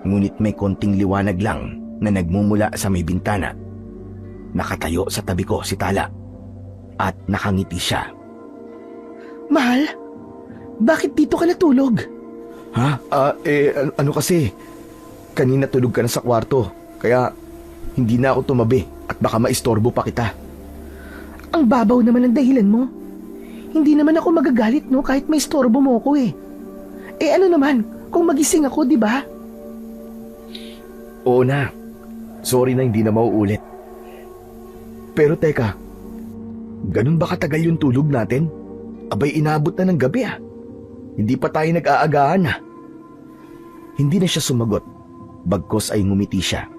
ngunit may konting liwanag lang na nagmumula sa may bintana. Nakatayo sa tabi ko si Tala at nakangiti siya. Mahal, bakit dito ka natulog? Ha? Ano kasi? Kanina tulog ka na sa kwarto, kaya hindi na ako tumabi at baka maistorbo pa kita. Ang babaw naman ang dahilan mo. Hindi naman ako magagalit, no, kahit may istorbo mo ko eh. Eh ano naman, kung magising ako, di ba? Oo na. Sorry na hindi na mauulit. Pero teka, ganun ba katagal yung tulog natin? Abay inabot na ng gabi ah. Hindi pa tayo nag-aagahan ah. Hindi na siya sumagot, bagkos ay ngumiti siya.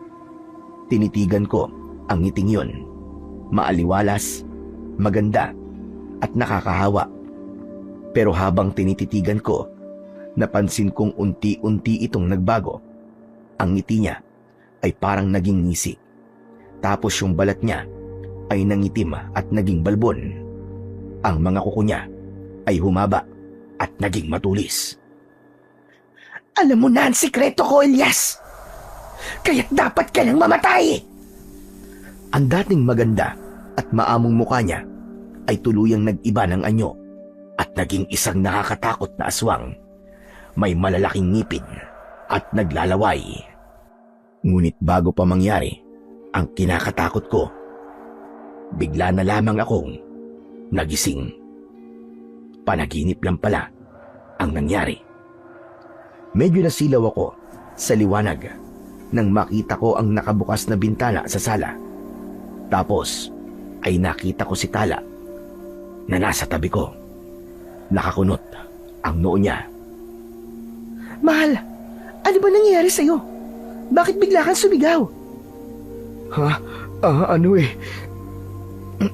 Tinitigan ko ang ngiting yon. Maaliwalas, maganda, at nakakahawa. Pero habang tinititigan ko, napansin kong unti-unti itong nagbago. Ang ngiti niya ay parang naging ngisi. Tapos yung balat niya ay nangitim at naging balbon. Ang mga kuko niya ay humaba at naging matulis. Alam mo na ang sikreto ko, Elias. Kaya't dapat ka nang mamatay. Ang dating maganda at maamong mukha niya ay tuluyang nag-iba ng anyo at naging isang nakakatakot na aswang. May malalaking ngipin at naglalaway. Ngunit bago pa mangyari ang kinakatakot ko, bigla na lamang akong nagising. Panaginip lang pala ang nangyari. Medyo nasilaw ako sa liwanag nang makita ko ang nakabukas na bintana sa sala. Tapos ay nakita ko si Tala na nasa tabi ko. Nakakunot ang noo niya. Mahal, ano ba nangyayari sa'yo? Bakit bigla kang sumigaw?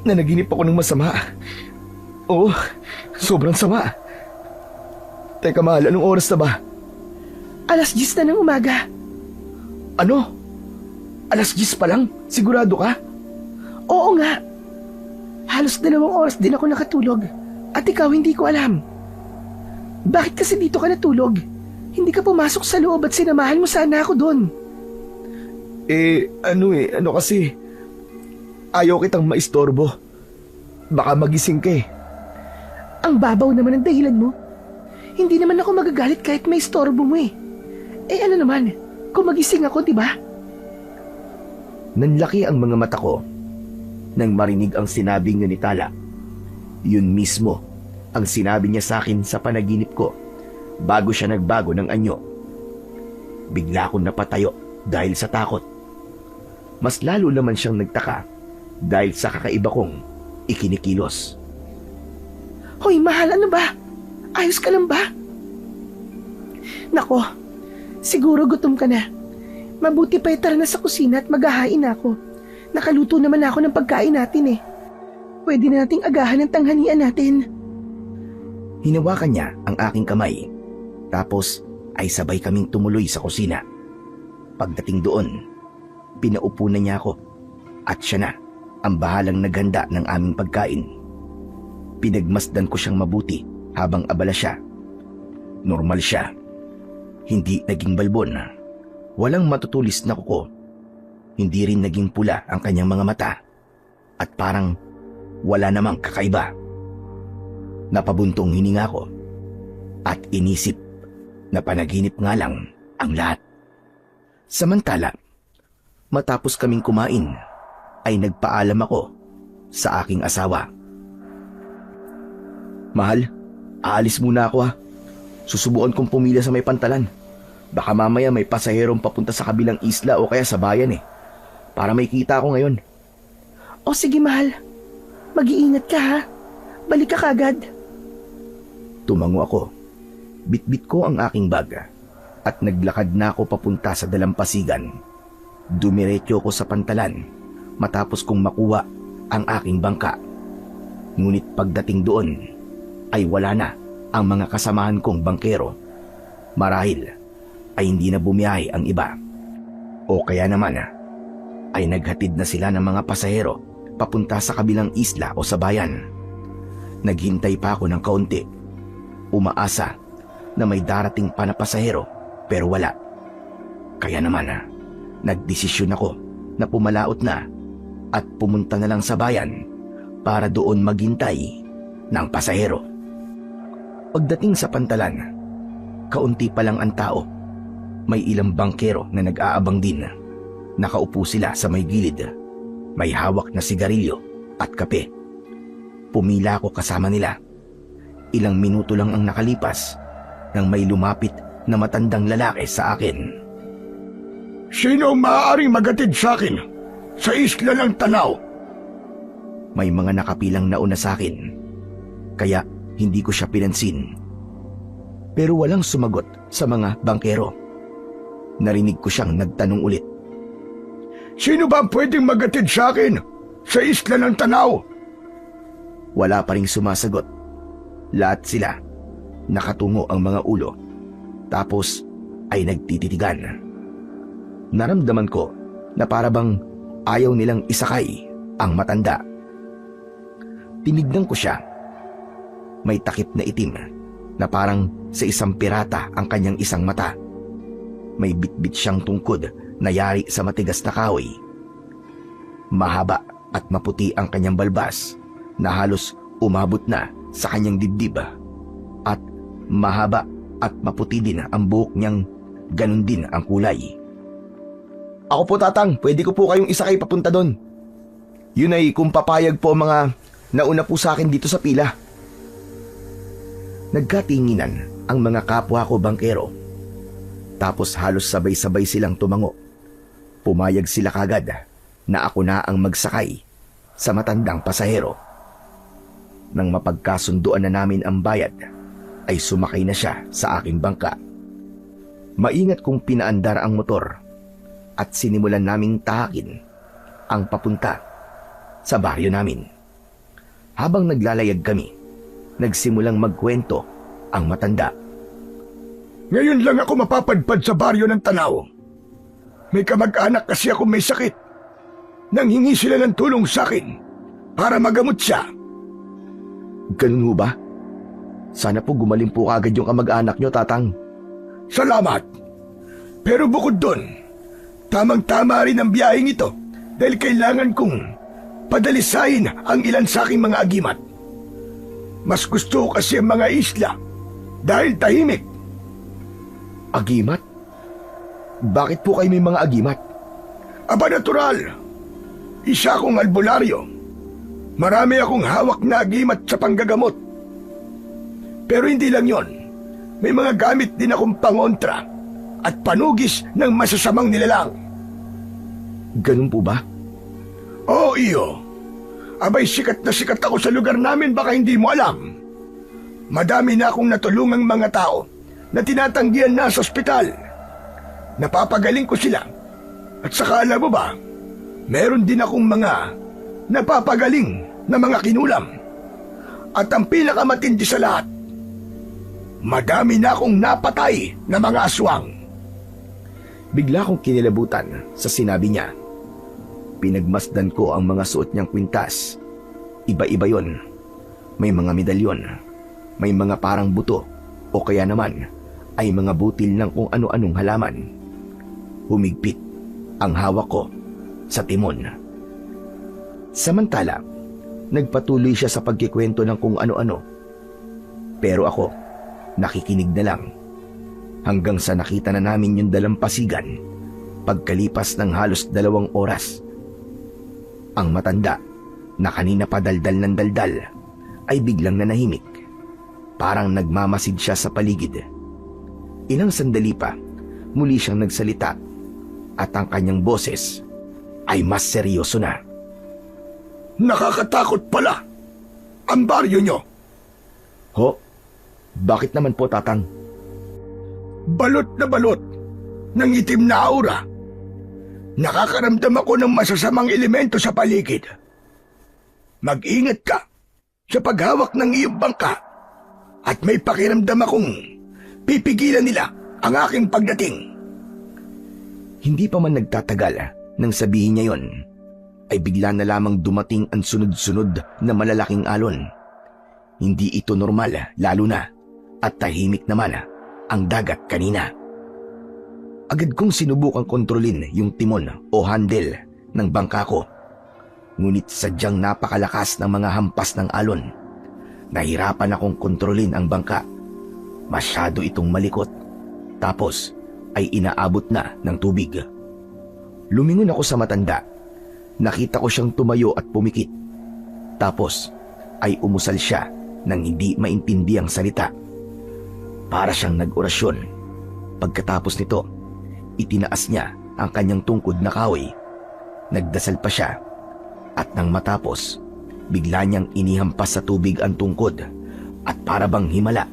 Nanaginip ako ng masama. Oo, sobrang sama. Teka mahal, anong oras na ba? 10:00 na ng umaga. Ano? 10:00 pa lang? Sigurado ka? Oo nga. Halos 2 oras din ako nakatulog. At ikaw hindi ko alam. Bakit kasi dito ka natulog? Hindi ka pumasok sa loob at sinamahan mo sana ako doon. Ano kasi, ayaw kitang maistorbo. Baka magising ka eh. Ang babaw naman ang dahilan mo. Hindi naman ako magagalit kahit may istorbo mo eh. Ano naman, kung magising ako, di ba? Nanlaki ang mga mata ko nang marinig ang sinabing ni Tala. Yun mismo ang sinabi niya sa akin sa panaginip ko bago siya nagbago ng anyo. Bigla akong napatayo dahil sa takot. Mas lalo naman siyang nagtaka dahil sa kakaiba kong ikinikilos. Hoy, mahal, ano ba? Ayos ka lang ba? Nako, siguro gutom ka na. Mabuti pa tara na sa kusina at maghahain ako. Nakaluto naman ako ng pagkain natin eh. Pwede na nating agahan ang tanghalian natin. Hinawakan niya ang aking kamay. Tapos ay sabay kaming tumuloy sa kusina. Pagdating doon, pinaupo na niya ako at siya na ang bahalang naghanda ng aming pagkain. Pinagmasdan ko siyang mabuti habang abala siya. Normal siya. Hindi naging balbon. Walang matutulis na kuko. Hindi rin naging pula ang kanyang mga mata. At parang wala namang kakaiba. Napabuntong hininga ko at inisip na panaginip nga lang ang lahat. Samantala, matapos kaming kumain, ay nagpaalam ako sa aking asawa. Mahal, aalis muna ako ha. Susubukan kong pumila sa may pantalan. Baka mamaya may pasaherong papunta sa kabilang isla o kaya sa bayan eh. Para may kita ako ngayon. O sige mahal, mag-iingat ka ha. Balik ka kagad. Tumango ako. Bitbit ko ang aking bag at naglakad na ako papunta sa dalampasigan. Dumiretso ko sa pantalan matapos kong makuha ang aking bangka. Ngunit pagdating doon ay wala na ang mga kasamahan kong bangkero. Marahil ay hindi na bumiyahe ang iba. O kaya naman ay naghatid na sila ng mga pasahero papunta sa kabilang isla o sa bayan. Naghintay pa ako ng kaunti. Umaasa na may darating pa na pasahero pero wala. Kaya naman nagdesisyon ako na pumalaot na at pumunta na lang sa bayan para doon maghintay ng pasahero. Pagdating sa pantalan, kaunti pa lang ang tao. May ilang bangkero na nag-aabang din. Nakaupo sila sa may gilid. May hawak na sigarilyo at kape. Pumila ako kasama nila. Ilang minuto lang ang nakalipas nang may lumapit na matandang lalaki sa akin. Sino ang maaaring magatid sa akin sa isla ng Tanaw? May mga nakapilang nauna sa akin, kaya hindi ko siya pinansin. Pero walang sumagot sa mga bangkero. Narinig ko siyang nagtanong ulit. Sino ba ang pwedeng magatid sa akin sa isla ng Tanaw? Wala pa ring sumasagot. Lahat sila nakatungo ang mga ulo. Tapos ay nagtititigan. Naramdaman ko na parabang ayaw nilang isakay ang matanda. Tinignan ko siya. May takip na itim na parang sa isang pirata ang kanyang isang mata. May bitbit siyang tungkod na yari sa matigas na kahoy. Mahaba at maputi ang kanyang balbas na halos umabot na sa kanyang dibdib. At mahaba at maputi din ang buhok niyang ganun din ang kulay. Ako po tatang, pwede ko po kayong isakay papunta doon. Yun ay kung papayag po mga nauna po sa akin dito sa pila. Nagkatinginan ang mga kapwa ko bangkero. Tapos halos sabay-sabay silang tumango. Pumayag sila kagad na ako na ang magsakay sa matandang pasahero. Nang mapagkasunduan na namin ang bayad, ay sumakay na siya sa aking bangka. Maingat kong pinaandar ang motor at sinimulan naming tahakin ang papunta sa baryo namin. Habang naglalayag kami, Nagsimulang magkwento ang matanda. Ngayon lang ako mapapadpad sa baryo ng Tanaw. May kamag-anak kasi ako may sakit. Nanghingi sila ng tulong sa akin para magamot siya. Ganun ho ba? Sana po gumaling po agad yung kamag-anak nyo, Tatang. Salamat. Pero bukod doon, tamang-tama rin ang biyaheng ito dahil kailangan kong padalisayin ang ilan sa aking mga agimat. Mas gusto ko kasi ang mga isla dahil tahimik. Agimat? Bakit po kayo may mga agimat? Aba natural. Isa akong albularyo. Marami akong hawak na agimat sa panggagamot. Pero hindi lang yon. May mga gamit din akong pangontra at panugis ng masasamang nilalang. Ganun po ba? Oo, iyo. Abay, sikat na sikat ako sa lugar namin, baka hindi mo alam. Madami na akong natulungang mga tao na tinatanggihan na sa ospital. Napapagaling ko sila. At saka alam mo ba, meron din akong mga napapagaling na mga kinulam. At ang pinakamatindi sa lahat, madami na akong napatay na mga aswang. Bigla kong kinilabutan sa sinabi niya. Pinagmasdan ko ang mga suot niyang kwintas. Iba-iba yon. May mga medalyon, may mga parang buto, o kaya naman ay mga butil ng kung ano-anong halaman. Humigpit ang hawak ko sa timon. Samantala, nagpatuloy siya sa pagkikwento ng kung ano-ano. Pero ako, nakikinig na lang. Hanggang sa nakita na namin yung dalampasigan pagkalipas ng halos 2 oras. Ang matanda na kanina pa daldal ng daldal ay biglang nanahimik. Parang nagmamasid siya sa paligid. Ilang sandali pa, muli siyang nagsalita at ang kanyang boses ay mas seryoso na. Nakakatakot pala ang baryo nyo. Ho? Bakit naman po, Tatang? Balot na balot ng itim na aura. Nakakaramdam ako ng masasamang elemento sa paligid. Mag-ingat ka sa paghawak ng iyong bangka at may pakiramdam akong pipigilan nila ang aking pagdating. Hindi pa man nagtatagal nang sabihin niya yon, ay bigla na lamang dumating ang sunod-sunod na malalaking alon. Hindi ito normal, lalo na at tahimik naman ang dagat kanina. Agad kong sinubukang kontrolin yung timon o handle ng bangka ko. Ngunit sadyang napakalakas ng mga hampas ng alon. Nahirapan akong kontrolin ang bangka. Masyado itong malikot. Tapos ay inaabot na ng tubig. Lumingon ako sa matanda. Nakita ko siyang tumayo at pumikit. Tapos ay umusal siya nang hindi maintindiang salita. Para siyang nag-orasyon. Pagkatapos nito, itinaas niya ang kanyang tungkod na kahoy. Nagdasal pa siya. At nang matapos, bigla niyang inihampas sa tubig ang tungkod at para bang himala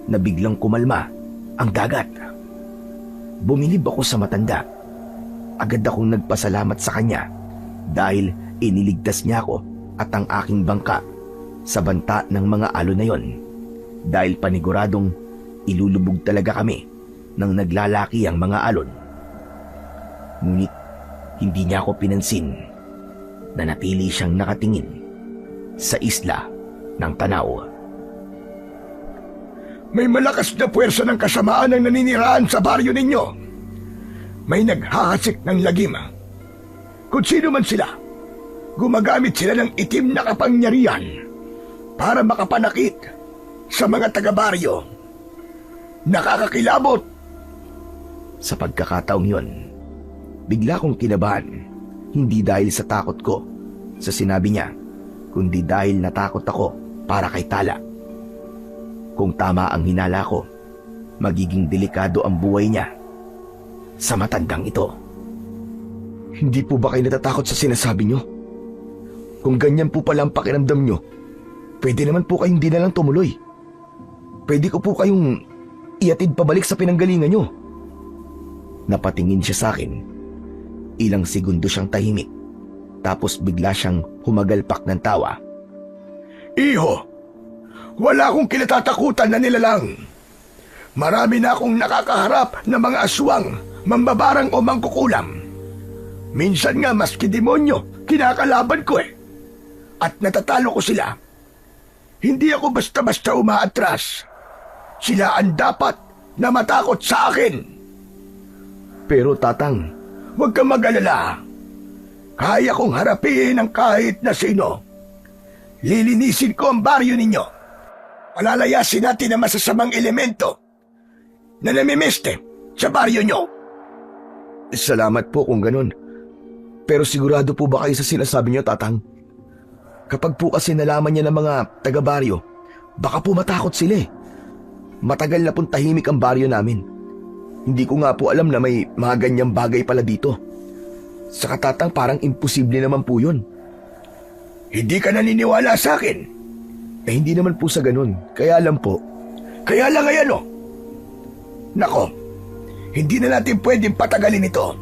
na biglang kumalma ang dagat. Bumilib ako sa matanda. Agad akong nagpasalamat sa kanya dahil iniligtas niya ako at ang aking bangka sa banta ng mga alon na yon. Dahil paniguradong ilulubog talaga kami nang naglalaki ang mga alon. Ngunit hindi niya ako pinansin na natili siyang nakatingin sa isla ng Tanaw. May malakas na puwersa ng kasamaan ang naninirahan sa baryo ninyo. May naghahasik ng lagim. Kung sino man sila, gumagamit sila ng itim na kapangyarihan para makapanakit sa mga taga-baryo. Nakakakilabot. Sa pagkakataong yon, bigla kong kinabahan. Hindi dahil sa takot ko sa sinabi niya, kundi dahil natakot ako para kay Tala. Kung tama ang hinala ko, magiging delikado ang buhay niya sa matandang ito. Hindi po ba kayo natatakot sa sinasabi niyo? Kung ganyan po pala ang pakiramdam niyo, pwede naman po kayong di na lang tumuloy. Pwede ko po kayong iatid pabalik sa pinanggalingan niyo. Napatingin siya sa akin. Ilang segundo siyang tahimik. Tapos bigla siyang humagalpak ng tawa. Iho, Wala akong kinatatakutan na nilalang. Marami na akong nakakaharap na mga aswang, mambabarang o mangkukulam. Minsan nga maski demonyo, kinakalaban ko eh. At natatalo ko sila. Hindi ako basta-basta umaatras. Sila ang dapat na matakot sa akin. Pero tatang, Huwag kang mag-alala. Kaya kong harapin ang kahit na sino. Lilinisin ko ang baryo ninyo. Palalayasin natin ang masasamang elemento na namimiste sa baryo nyo. salamat po kung ganun. Pero sigurado po ba kayo sa sinasabi niyo, tatang? Kapag po kasi nalaman niya ng mga taga-baryo, baka po matakot sila eh. Matagal na pong tahimik ang baryo namin. Hindi ko nga po alam na may mga ganyang bagay pala dito. Sa katatang parang imposible naman po yun. Hindi ka naniniwala sa akin. Eh hindi naman po sa ganun. Kaya alam po. Kaya lang ay ano? Nako, hindi na natin pwedeng patagalin ito.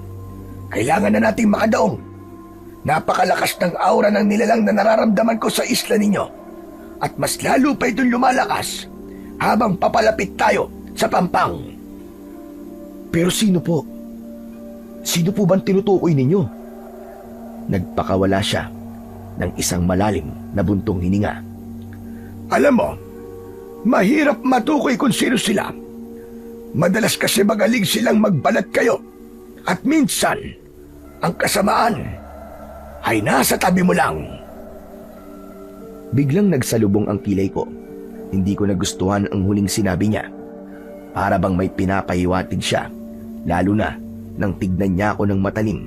Kailangan na nating makadaong. Napakalakas ng aura ng nilalang na nararamdaman ko sa isla ninyo. At mas lalo pa itong lumalakas habang papalapit tayo sa Pampang. Pero sino po? Sino po bang tinutukoy ninyo? Nagpakawala siya ng isang malalim na buntong hininga. Alam mo, mahirap matukoy kung sino sila. Madalas kasi magaling silang magbalat kayo. At minsan, ang kasamaan ay nasa tabi mo lang. Biglang nagsalubong ang kilay ko. Hindi ko nagustuhan ang huling sinabi niya. Para bang may pinapahiwatig siya, lalo na nang tignan niya ako ng matalim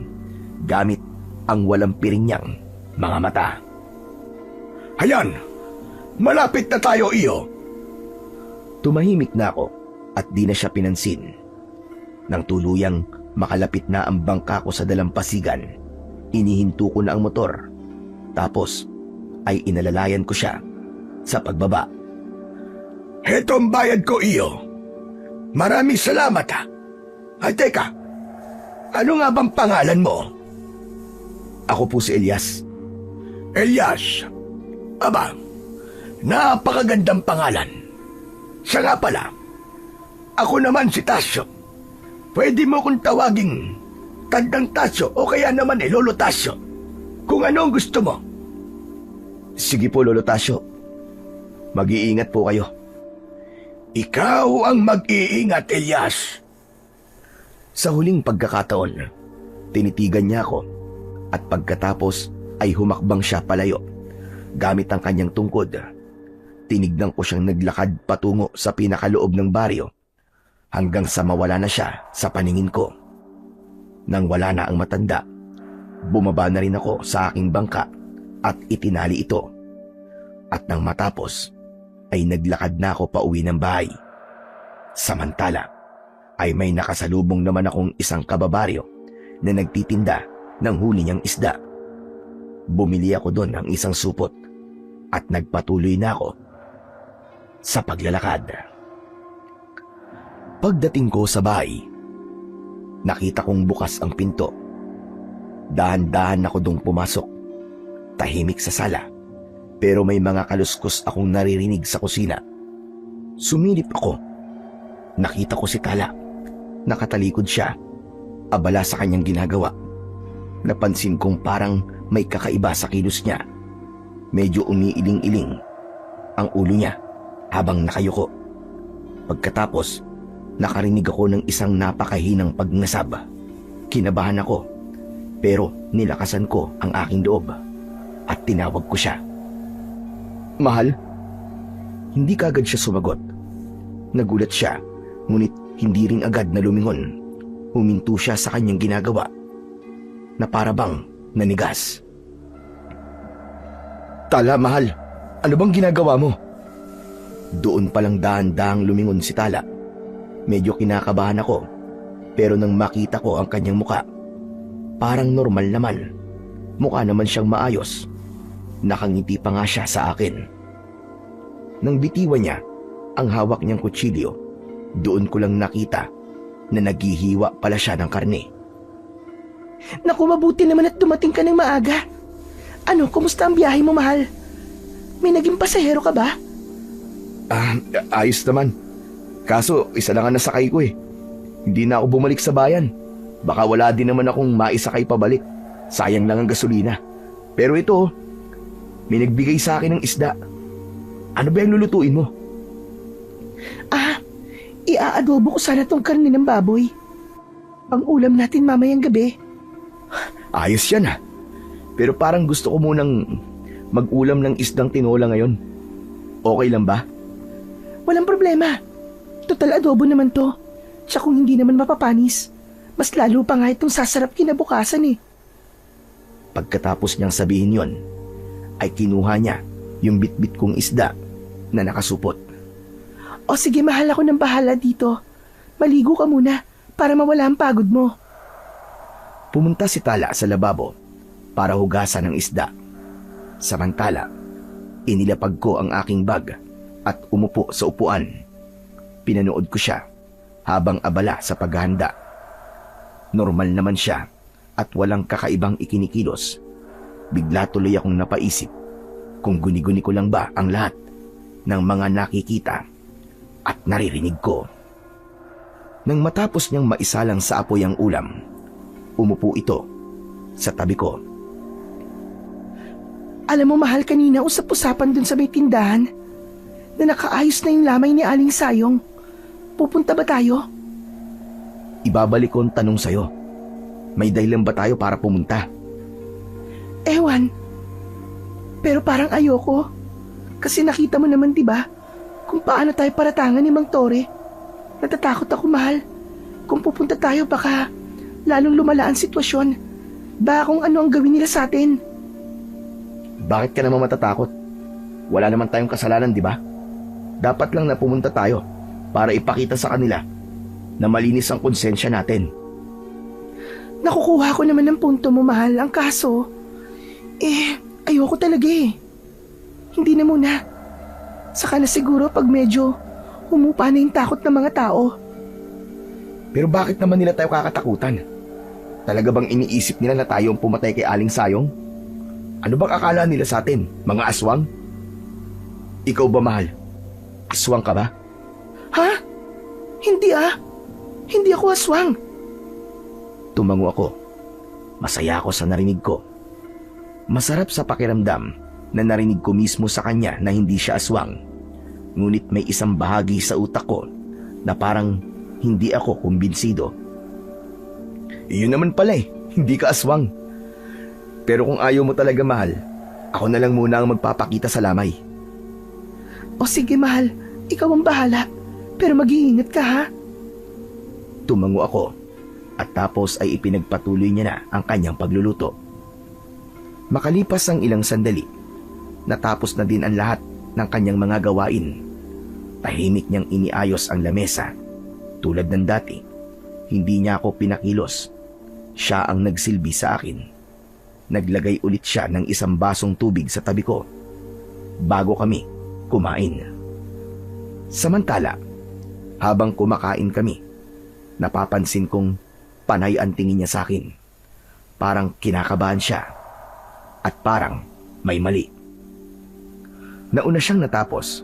gamit ang walang piring niyang mga mata. Hayan, malapit na tayo, iyo. Tumahimik na ako at di na siya pinansin. Nang tuluyang makalapit na ang bangka ko sa dalampasigan, inihinto ko na ang motor. Tapos ay inalalayan ko siya sa pagbaba. Heto ang bayad ko, iyo. Maraming salamat, ha. Ay, teka. Ano nga bang pangalan mo? Ako po si Elias. Elias. Aba, napakagandang pangalan. Siya nga pala. Ako naman si Tasyo. Pwede mo kong tawaging Tandang Tasyo o kaya naman Lolo Tasyo. Kung ano ang gusto mo. Sige po, Lolo Tasyo. Mag-iingat po kayo. Ikaw ang mag-iingat, Elias. Sa huling pagkakataon, tinitigan niya ako at pagkatapos ay humakbang siya palayo. Gamit ang kanyang tungkod, tinignan ko siyang naglakad patungo sa pinakaloob ng baryo hanggang sa mawala na siya sa paningin ko. Nang wala na ang matanda, bumaba na rin ako sa aking bangka at itinali ito. At nang matapos, ay naglakad na ako pauwi ng bahay. Samantala, ay may nakasalubong naman akong isang kababaryo na nagtitinda ng huli niyang isda. Bumili ako doon ng isang supot at nagpatuloy na ako sa paglalakad. Pagdating ko sa bahay, nakita kong bukas ang pinto. Dahan-dahan ako doon pumasok. Tahimik sa sala, pero may mga kaluskos akong naririnig sa kusina. Sumilip ako. Nakita ko si Tala. Nakatalikod siya, abala sa kanyang ginagawa. Napansin kong parang may kakaiba sa kilos niya. Medyo umiiling-iling ang ulo niya habang nakayuko. Pagkatapos, nakarinig ako ng isang napakahinang pagnasab. Kinabahan ako, pero nilakasan ko ang aking loob at tinawag ko siya. Mahal? Hindi kagad siya sumagot. Nagulat siya, ngunit hindi rin agad na lumingon. Huminto siya sa kanyang ginagawa na para bang nanigas. Tala, mahal. Ano bang ginagawa mo? Doon palang dahan-dahang lumingon si Tala. Medyo kinakabahan ako, pero nang makita ko ang kanyang muka, parang normal naman. Mukha naman siyang maayos. Nakangiti pa nga siya sa akin. Nang bitiwan niya ang hawak niyang kutsilyo, doon ko lang nakita na naghihiwa pala siya ng karne. Naku, mabuti naman at dumating ka ng maaga. Ano, kumusta ang biyahe mo, mahal? May naging pasahero ka ba? Ayos naman. Kaso, isa lang ang nasakay ko eh. Hindi na ako bumalik sa bayan. Baka wala din naman akong maisakay pabalik. Sayang lang ang gasolina. Pero ito, may nagbigay sa akin ng isda. Ano ba yung lulutuin mo? Iaadobo ko sana tong karne ng baboy. Pang ulam natin mamayang gabi. Ayos yan ah. Pero parang gusto ko munang mag-ulam ng isdang tinola ngayon. Okay lang ba? Walang problema. Total adobo naman to. Tsaka kung hindi naman mapapanis, mas lalo pa nga itong sasarap kinabukasan eh. Pagkatapos niyang sabihin yon, ay kinuha niya yung bitbit kong isda na nakasupot. O sige, mahal, ako ng bahala dito. Maligo ka muna para mawala ang pagod mo. Pumunta si Tala sa lababo para hugasan ng isda. Samantala, inilapag ko ang aking bag at umupo sa upuan. Pinanood ko siya habang abala sa paghahanda. Normal naman siya at walang kakaibang ikinikilos. Bigla tuloy akong napaisip kung guni-guni ko lang ba ang lahat ng mga nakikita at naririnig ko. Nang matapos niyang maisalang sa apoy ang ulam, umupo ito sa tabi ko. Alam mo, mahal, kanina usap-usapan dun sa may tindahan na nakaayos na yung lamay ni Aling Sayong. Pupunta ba tayo? Ibabalik ko ang tanong sa'yo. May dahilan ba tayo para pumunta? Ewan. Pero parang ayoko. Kasi nakita mo naman, diba, kung paano tayo paratangan ni Mang Tore. Natatakot ako, mahal. Kung pupunta tayo, baka lalong lumala ang sitwasyon. Baka kung ano ang gawin nila sa atin. Bakit ka naman matatakot? Wala naman tayong kasalanan, di ba? Dapat lang na pumunta tayo para ipakita sa kanila na malinis ang konsensya natin. Nakukuha ko naman ng punto mo, mahal. Ang kaso, ayoko talaga eh. Hindi na muna. Saka na siguro pag medyo humupa na yung takot ng mga tao. Pero bakit naman nila tayo kakatakutan? Talaga bang iniisip nila na tayo ang pumatay kay Aling Sayong? Ano bang akala nila sa atin? Mga aswang? Ikaw ba, mahal? Aswang ka ba? Ha? Hindi ah. Hindi ako aswang. Tumango ako. Masaya ako sa narinig ko. Masarap sa pakiramdam na narinig ko mismo sa kanya na hindi siya aswang. Ngunit may isang bahagi sa utak ko na parang hindi ako kumbinsido. Iyon naman pala eh, hindi ka aswang. Pero kung ayaw mo talaga, mahal, ako na lang muna ang magpapakita sa lamay. O sige, mahal, ikaw ang bahala. Pero mag-iingat ka, ha? Tumango ako at tapos ay ipinagpatuloy niya na ang kanyang pagluluto. Makalipas ang ilang sandali, natapos na din ang lahat ng kanyang mga gawain. Tahimik niyang iniayos ang lamesa. Tulad ng dati, hindi niya ako pinakilos. Siya ang nagsilbi sa akin. Naglagay ulit siya ng isang basong tubig sa tabi ko bago kami kumain. Samantala, habang kumakain kami, napapansin kong panay ang tingin niya sa akin. Parang kinakabahan siya at parang may mali. Nauna siyang natapos,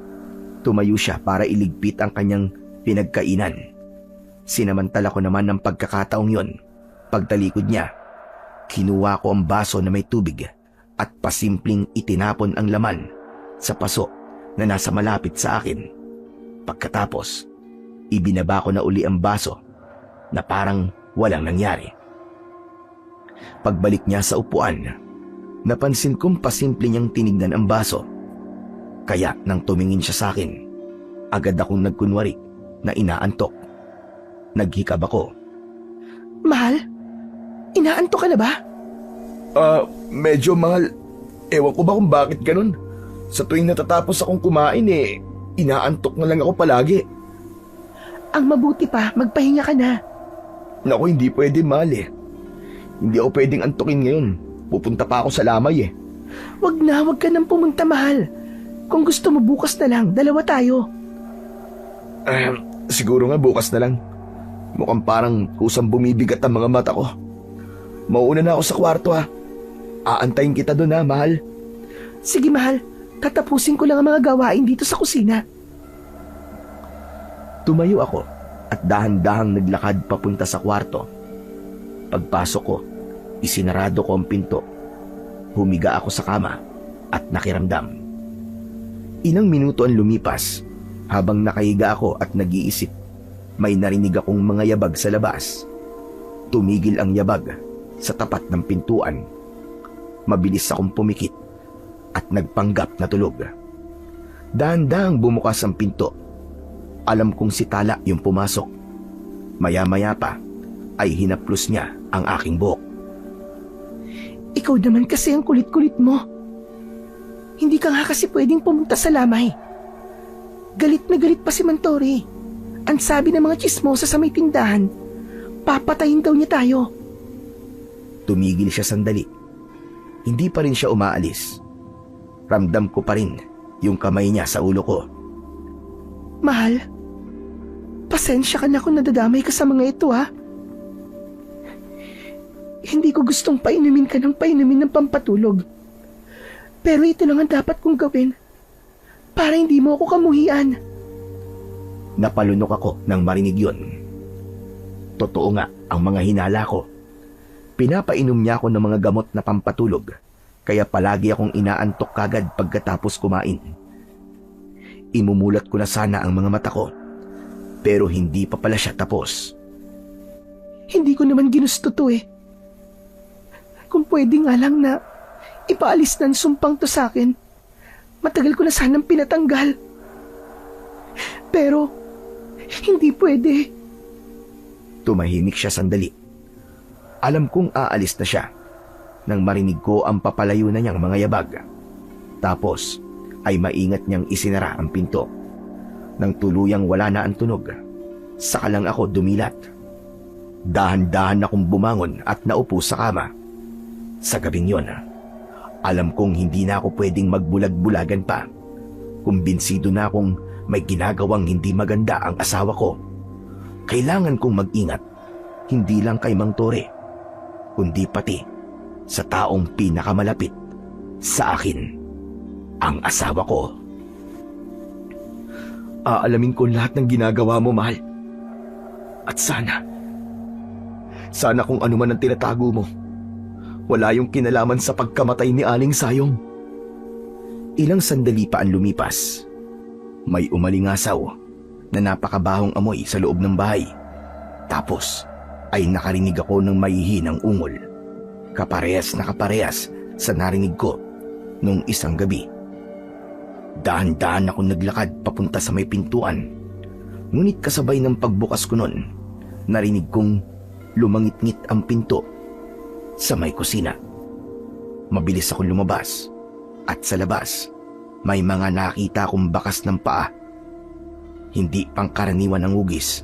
tumayo siya para iligpit ang kanyang pinagkainan. Sinamantala ko naman ng pagkakataong yon. Pagtalikod niya, kinuha ko ang baso na may tubig at pasimpleng itinapon ang laman sa paso na nasa malapit sa akin. Pagkatapos, ibinaba ko na uli ang baso na parang walang nangyari. Pagbalik niya sa upuan, napansin kong pasimple niyang tinignan ang baso. Kaya nang tumingin siya sa akin, agad akong nagkunwari na inaantok. Naghikab ako. Mahal, inaantok ka na ba? Medyo, mahal. Ewan ko ba kung bakit ganun. Sa tuwing natatapos akong kumain inaantok na lang ako palagi. Ang mabuti pa, magpahinga ka na. Naku, hindi pwede, mahal eh. Hindi ako pwedeng antukin ngayon. Pupunta pa ako sa lamay eh. Wag ka nang pumunta, mahal. Kung gusto mo, bukas na lang, dalawa tayo. Siguro nga bukas na lang. Mukhang parang kusang bumibigat ang mga mata ko. Mauuna na ako sa kwarto ha. Aantayin kita doon ha, mahal. Sige, mahal. Tatapusin ko lang ang mga gawain dito sa kusina. Tumayo ako at dahan-dahang naglakad papunta sa kwarto. Pagpasok ko, isinarado ko ang pinto. Humiga ako sa kama at nakiramdam. Ilang minuto ang lumipas habang nakahiga ako at nag-iisip. May narinig akong mga yabag sa labas. Tumigil ang yabag sa tapat ng pintuan. Mabilis akong pumikit at nagpanggap na tulog. Dahan-dahang bumukas ang pinto. Alam kong si Tala yung pumasok. Maya-maya pa ay hinaplos niya ang aking buhok. Ikaw naman kasi ang kulit-kulit mo. Hindi ka nga kasi pwedeng pumunta sa lamay. Galit na galit pa si Mantore. Ang sabi ng mga chismosa sa may tindahan, papatayin daw niya tayo. Tumigil siya sandali. Hindi pa rin siya umaalis. Ramdam ko pa rin yung kamay niya sa ulo ko. Mahal, pasensya ka na kung nadadamay ka sa mga ito, ha? Hindi ko gustong painumin ka ng painumin ng pampatulog. Pero ito lang ang dapat kong gawin para hindi mo ako kamuhian. Napalunok ako nang marinig yun. Totoo nga ang mga hinala ko. Pinapainom niya ako ng mga gamot na pampatulog, kaya palagi akong inaantok kagad pagkatapos kumain. Imumulat ko na sana ang mga mata ko, pero hindi pa pala siya tapos. Hindi ko naman ginusto to eh. Kung pwede nga lang na ipaalis ng sumpang to sa akin, matagal ko na sanang pinatanggal. Pero, hindi pwede. Tumahimik siya sandali. Alam kong aalis na siya nang marinig ko ang papalayo na niyang mga yabag. Tapos ay maingat niyang isinara ang pinto. Nang tuluyang wala na ang tunog, saka lang ako dumilat. Dahan-dahan akong bumangon at naupo sa kama. Sa gabing yon, alam kong hindi na ako pwedeng magbulag-bulagan pa. Kumbinsido na akong may ginagawang hindi maganda ang asawa ko. Kailangan kong mag-ingat, hindi lang kay Mang Tore, kundi pati sa taong pinakamalapit sa akin, ang asawa ko. Aalamin ko lahat ng ginagawa mo, mahal. At sana kung ano man ang tinatago mo, wala yung kinalaman sa pagkamatay ni Aling Sayong. Ilang sandali pa ang lumipas. May umalingasaw na napakabahong amoy sa loob ng bahay. Tapos ay nakarinig ako ng maihinang ungol. Kaparehas na kaparehas sa narinig ko nung isang gabi. Dahan-dahan ako naglakad papunta sa may pintuan. Ngunit kasabay ng pagbukas ko nun, narinig kong lumangit-ngit ang pinto sa may kusina. Mabilis akong lumabas at sa labas may mga nakita akong bakas ng paa. Hindi pangkaraniwan ang hugis,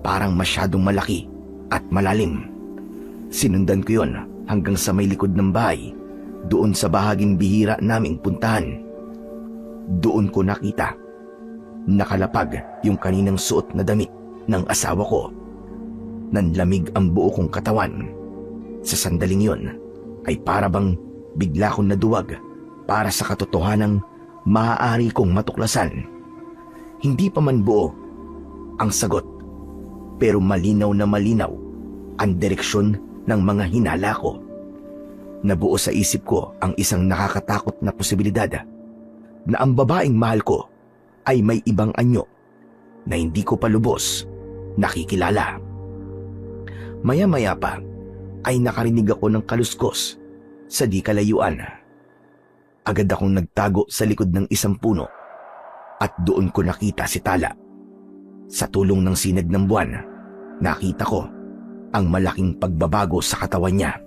parang masyadong malaki at malalim. Sinundan ko yon hanggang sa may likod ng bahay, doon sa bahaging bihira naming puntahan. Doon ko nakita, nakalapag yung kaninang suot na damit ng asawa ko. Nanlamig ang buo kong katawan. Sa sandaling yon ay para bang bigla kong naduwag para sa katotohanang maaari kong matuklasan. Hindi pa man buo ang sagot, pero malinaw na malinaw ang direksyon ng mga hinala ko. Nabuo sa isip ko ang isang nakakatakot na posibilidad na ang babaeng mahal ko ay may ibang anyo na hindi ko pa lubos nakikilala. Maya-maya pa ay nakarinig ako ng kaluskos sa di kalayuan. Agad akong nagtago sa likod ng isang puno at doon ko nakita si Tala. Sa tulong ng sinag ng buwan, nakita ko ang malaking pagbabago sa katawan niya.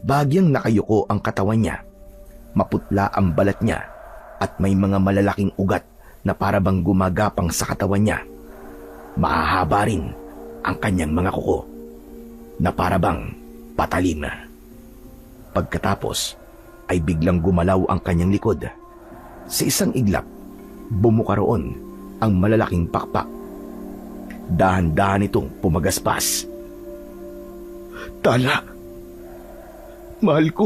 Bagyang nakayuko ang katawan niya, maputla ang balat niya at may mga malalaking ugat na parabang gumagapang sa katawan niya. Mahahaba rin ang kanyang mga kuko na parabang patalim. Pagkatapos ay biglang gumalaw ang kanyang likod. Sa isang iglap, bumuka roon ang malalaking pakpak. Dahan-dahan itong pumagaspas. Tala! Mahal ko!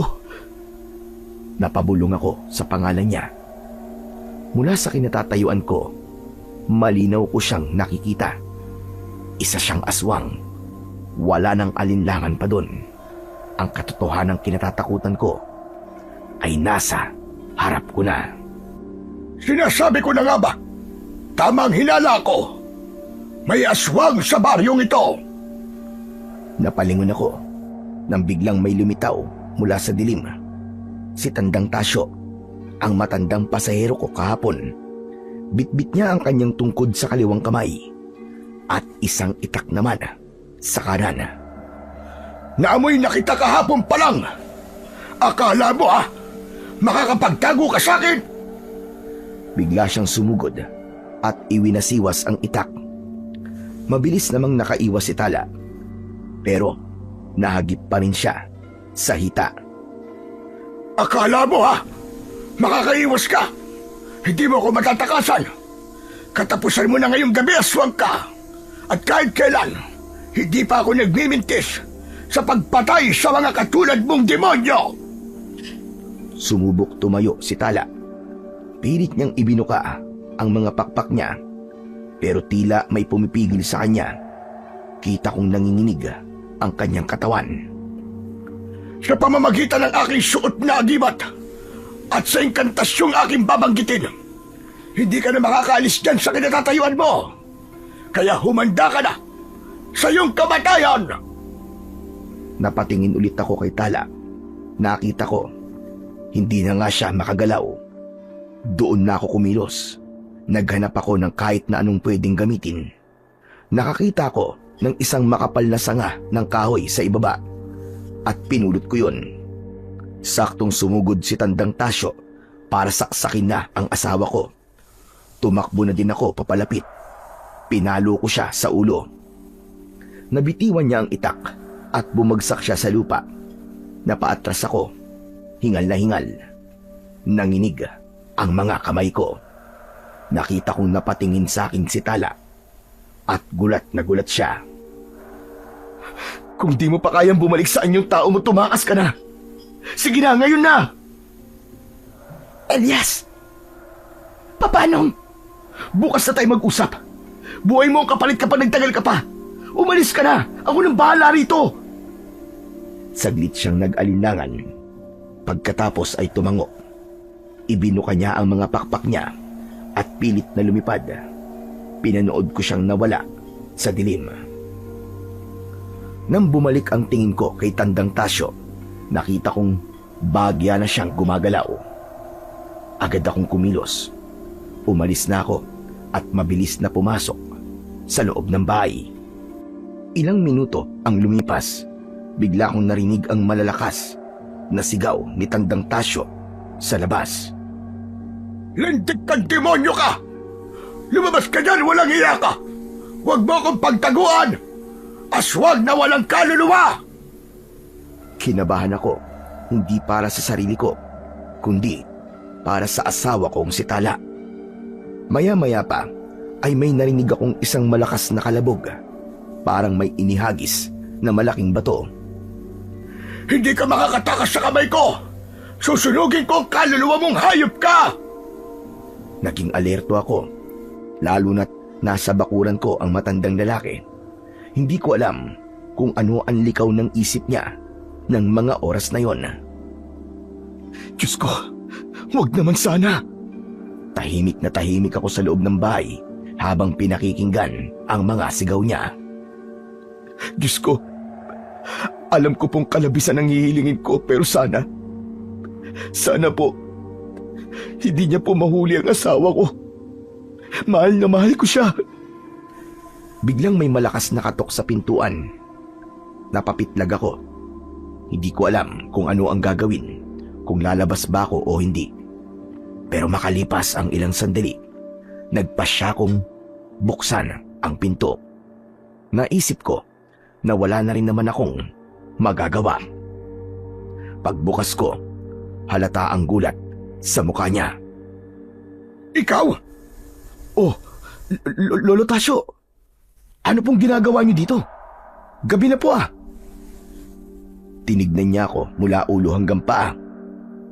Napabulong ako sa pangalan niya. Mula sa kinatatayuan ko, Malinaw ko siyang nakikita. Isa siyang aswang. Wala nang alinlangan pa doon. Ang katotohanang kinatatakutan ko ay nasa harap ko na. Sinasabi ko na nga ba? Tamang hinala ko. May aswang sa baryong ito. Napalingon ako nang biglang may lumitaw mula sa dilim. Si Tandang Tasyo, ang matandang pasahero ko kahapon. Bitbit niya ang kanyang tungkod sa kaliwang kamay at isang itak naman sa kanan. Naamoy na kita kahapon pa lang. Akala mo makakapagtago ka sa akin? Bigla siyang sumugod at iwinasiwas ang itak. Mabilis namang nakaiwas si Tala, pero nahagip pa rin siya sa hita. Akala mo makakaiwas ka? Hindi mo ako matatakasan. Katapusan mo na ngayong gabi, aswang ka. At kahit kailan, hindi pa ako nagmimintis sa pagpatay sa mga katulad mong demonyo. Sumubok tumayo si Tala. Pilit niyang ibinuka ang mga pakpak niya, pero tila may pumipigil sa kanya. Kita kong nanginginig ang kanyang katawan. Sa pamamagitan ng aking suot na agimat at sa inkantasyong aking babanggitin, hindi ka na makakaalis dyan sa kinatatayuan mo. Kaya humanda ka na sa iyong kamatayan. Napatingin ulit ako kay Tala. Nakita ko, hindi na nga siya makagalaw. Doon na ako kumilos. Naghanap ako ng kahit na anong pwedeng gamitin. Nakakita ko ng isang makapal na sanga ng kahoy sa ibaba at pinulot ko yun. Saktong sumugod si Tandang Tasyo para saksakin na ang asawa ko. Tumakbo na din ako papalapit. Pinalo ko siya sa ulo. Nabitiwan niya ang itak at bumagsak siya sa lupa. Napaatras ako. Hingal na hingal. Nanginig ang mga kamay ko. Nakita kong napatingin sa akin si Tala at gulat na gulat siya. Kung di mo pa kayang bumalik sa anyong tao mo, tumakas ka na. Sige na, ngayon na! Elias! Paano? Bukas na tayo mag-usap. Buhay mo ang kapalit kapag nagtagal ka pa. Umalis ka na! Ako nang bahala rito! Saglit siyang nag-alinlangan. Pagkatapos ay tumango. Ibinuka niya ang mga pakpak niya at pilit na lumipad. Pinanood ko siyang nawala sa dilim. Nang bumalik ang tingin ko kay Tandang Tasyo, nakita kong bagya na siyang gumagalaw. Agad akong kumilos. Umalis na ako at mabilis na pumasok sa loob ng bahay. Ilang minuto ang lumipas, bigla kong narinig ang malalakas na sigaw ni Tandang Tasyo sa labas. Lantik kang demonyo ka! Lumabas ka dyan, walang hiya ka! Huwag mo akong pagtaguan! Aswang na walang kaluluwa! Kinabahan ako, hindi para sa sarili ko, kundi para sa asawa kong si Tala. Maya-maya pa ay may narinig akong isang malakas na kalabog. Parang may inihagis na malaking bato. Hindi ka makakatakas sa kamay ko! Susunugin ko ang kaluluwa mong hayop ka! Naging alerto ako, lalo na't nasa bakuran ko ang matandang lalaki. Hindi ko alam kung ano ang likaw ng isip niya ng mga oras na yon. Diyos ko, huwag naman sana! Tahimik na tahimik ako sa loob ng bahay habang pinakikinggan ang mga sigaw niya. Diyos ko, alam ko pong kalabisan ang hihilingin ko, pero sana po, hindi niya po mahuli ang asawa ko. Mahal na mahal ko siya. Biglang may malakas na katok sa pintuan. Napapitlag ako. Hindi ko alam kung ano ang gagawin, kung lalabas ba ako o hindi. Pero makalipas ang ilang sandali, nagpasya kong buksan ang pinto. Naisip ko na wala na rin naman akong magagawa. Pagbukas ko, halata ang gulat sa mukha niya. Ikaw? Oh, Lolo Tasyo, ano pong ginagawa niyo dito? Gabi na po ah. Tinignan niya ako mula ulo hanggang paa.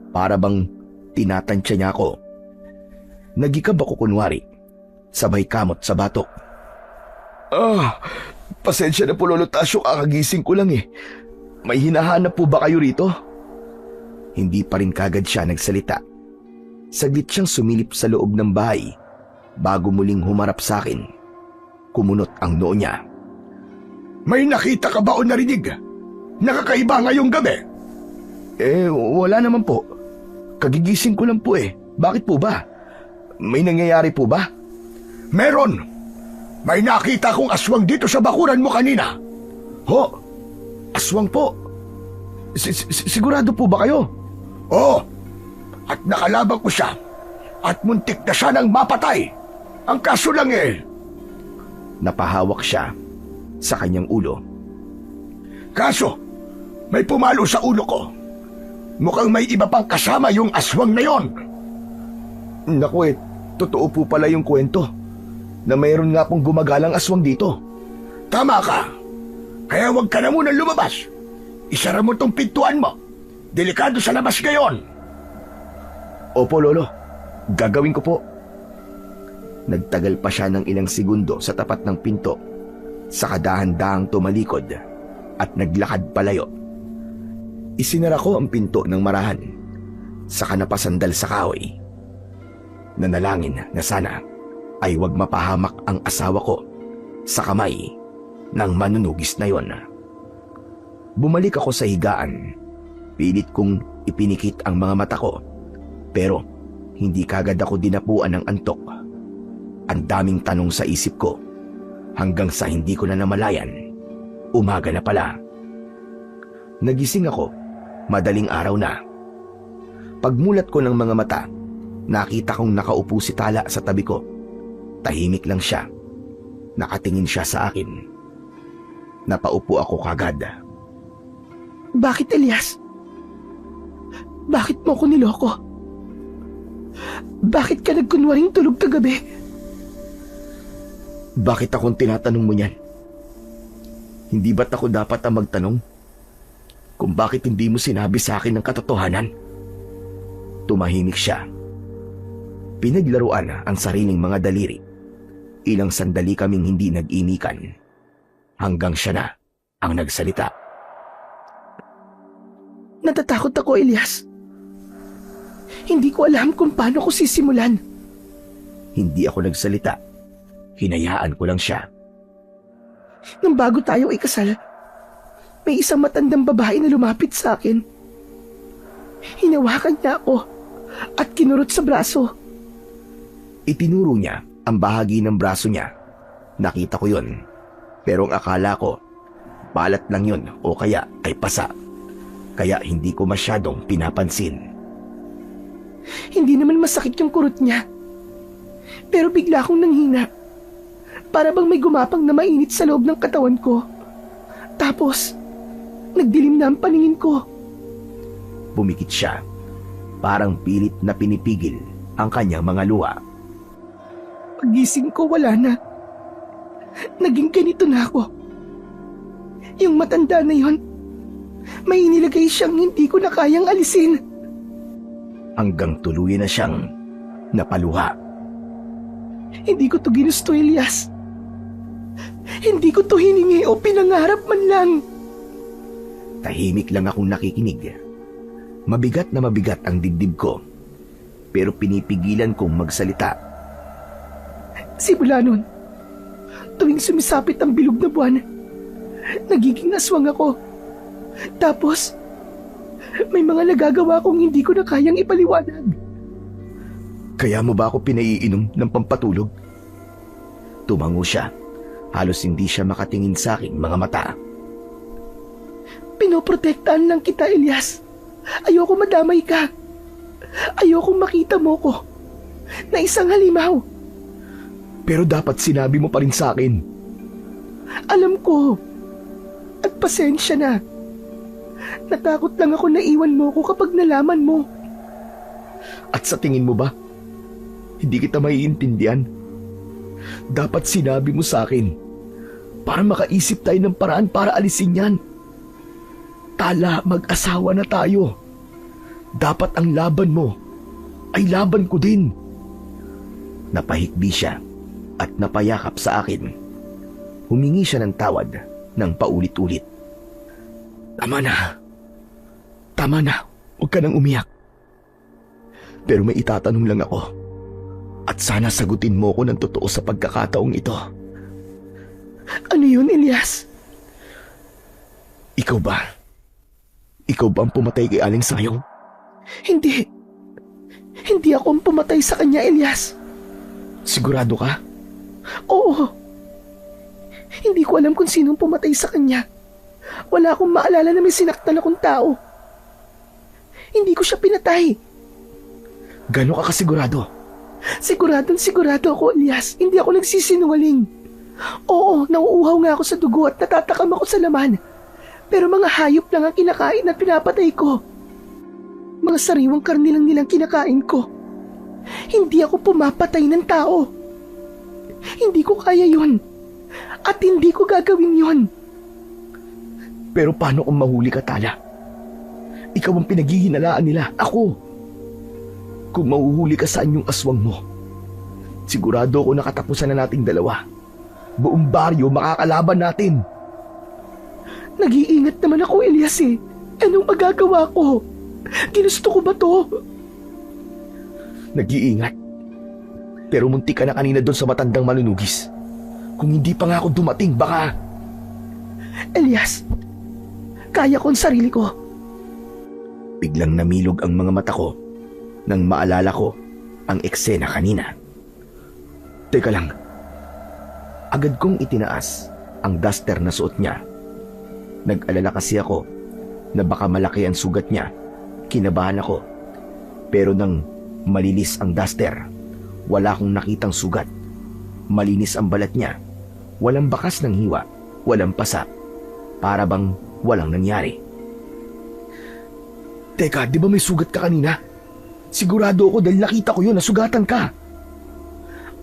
Para bang tinatansya niya ako. Nagikab ako kunwari. sabay kamot sa batok. Pasensya na po, Lolo Tasyo, kakagising ko lang eh. May hinahanap po ba kayo rito? Hindi pa rin kagad siya nagsalita. Saglit siyang sumilip sa loob ng bahay bago muling humarap sa akin. Kumunot ang noo niya. May nakita ka ba o narinig? Nakakaiba ngayong gabi? Wala naman po. Kagigising ko lang po eh. Bakit po ba? May nangyayari po ba? Meron! May nakita kong aswang dito sa bakuran mo kanina. Ho? Aswang po? Sigurado po ba kayo? Oo! At nakalaban ko siya. At muntik na siya nang mapatay. Ang kaso lang Napahawak siya sa kanyang ulo. Kaso, may pumalo sa ulo ko. Mukhang may iba pang kasama yung aswang na yon. Naku totoo po pala yung kwento na mayroon nga pong gumagalang aswang dito. Tama ka. Kaya huwag ka na muna lumabas. Isara mo tong pintuan mo. Delikado sa labas ngayon. Opo, Lolo. Gagawin ko po. Nagtagal pa siya ng ilang segundo sa tapat ng pinto, saka dahan-dahang tumalikod at naglakad palayo. Isinara ko ang pinto ng marahan, saka napasandal sa kahoy. Nanalangin na sana ay wag mapahamak ang asawa ko sa kamay ng manunugis na yon. Bumalik ako sa higaan. Pilit kong ipinikit ang mga mata ko, pero hindi kagad ako dinapuan ng antok. Ang daming tanong sa isip ko hanggang sa hindi ko na namalayan. Umaga na pala. Nagising ako, madaling araw na. Pagmulat ko ng mga mata, nakita kong nakaupo si Tala sa tabi ko. Tahimik lang siya. Nakatingin siya sa akin. Napaupo ako kagad. Bakit, Elias? Bakit mo ko niloko? Bakit ka nagkunwaring tulog kagabi? Bakit akong tinatanong mo niyan? Hindi ba't ako dapat ang magtanong? Kung bakit hindi mo sinabi sa akin ang katotohanan? Tumahimik siya. Pinaglaruan ang sariling mga daliri. Ilang sandali kaming hindi nag-imikan. Hanggang siya na ang nagsalita. Natatakot ako, Elias. Hindi ko alam kung paano ko sisimulan. Hindi ako nagsalita. Hinayaan ko lang siya. Nang bago tayo ikasal, may isang matandang babae na lumapit sa akin. Hinawakan niya ako at kinurot sa braso. Itinuro niya ang bahagi ng braso niya. Nakita ko yon. Pero ang akala ko, balat lang yon o kaya ay pasa. Kaya hindi ko masyadong pinapansin. Hindi naman masakit yung kurot niya. Pero bigla akong nanghina. Para bang may gumapang na mainit sa loob ng katawan ko. Tapos, nagdilim na ang paningin ko. Pumikit siya. Parang pilit na pinipigil ang kanyang mga luha. Pagising ko, wala na. Naging ganito na ako. Yung matanda na yon, may inilagay siyang hindi ko na kayang alisin. Hanggang tuluyan na siyang napaluha. Hindi ko to ginusto, Elias. Hindi ko to hiningi o pinangarap man lang. Tahimik lang akong nakikinig. Mabigat na mabigat ang dibdib ko. Pero pinipigilan kong magsalita. Simula nun, tuwing sumisapit ang bilog na buwan, nagiging aswang ako. Tapos, may mga nagagawa kong hindi ko na kayang ipaliwanag. Kaya mo ba ako pinaiinom ng pampatulog? Tumango siya. Halos hindi siya makatingin sa aking mga mata. Pinoprotektahan lang kita, Elias. Ayoko madamay ka. Ayoko makita mo ko na isang halimaw. Pero dapat sinabi mo pa rin sa akin. Alam ko. At pasensya na. Natakot lang ako na iwan mo ko kapag nalaman mo. At sa tingin mo ba, hindi kita maiintindihan? Dapat sinabi mo sa akin para makaisip tayo ng paraan para alisin yan. Tala, mag-asawa na tayo. Dapat ang laban mo ay laban ko din. Napahikbi siya. at napayakap sa akin. Humingi siya ng tawad ng paulit-ulit. Tama na. Tama na. Huwag ka nang umiyak. Pero may itatanong lang ako. At sana sagutin mo ko ng totoo sa pagkakataong ito. Ano yun, Elias? Ikaw ba? Ikaw ba ang pumatay kay Aling Sayong? Hindi. Hindi ako ang pumatay sa kanya, Elias. Sigurado ka? Oo. Hindi ko alam kung sinong pumatay sa kanya. Wala akong maalala na may sinaktan akong tao. Hindi ko siya pinatay. Gano'n ka kasigurado? Sigurado ako, Elias. Hindi ako nagsisinungaling. Oo, nauuhaw nga ako sa dugo at natatakam ako sa laman. Pero mga hayop lang ang kinakain at pinapatay ko. Mga sariwang karne lang nilang kinakain ko. Hindi ako pumapatay ng tao. Hindi ko kaya yun. At hindi ko gagawin yun. Pero paano kung mahuli ka, Tala? Ikaw ang pinaghihinalaan nila. Ako. Kung mahuhuli ka sa anyong aswang mo, sigurado ako nakatapusan na nating dalawa. Buong baryo makakalaban natin. Nag-iingat naman ako, Elias eh. Anong magagawa ko? Ginusto ko ba to? Nag-iingat. Pero muntik ka na kanina doon sa matandang manunugis. Kung hindi pa nga ako dumating, baka... Elias, kaya ko ang sarili ko. Biglang namilog ang mga mata ko nang maalala ko ang eksena kanina. Teka lang. Agad kong itinaas ang duster na suot niya. Nag-alala kasi ako na baka malaki ang sugat niya. Kinabahan ako. Pero nang malinis ang duster, wala akong nakitang sugat. Malinis ang balat niya. Walang bakas ng hiwa. Walang pasa. Para bang walang nangyari. Teka, di ba may sugat ka kanina? Sigurado ako dahil nakita ko yun, nasugatan ka.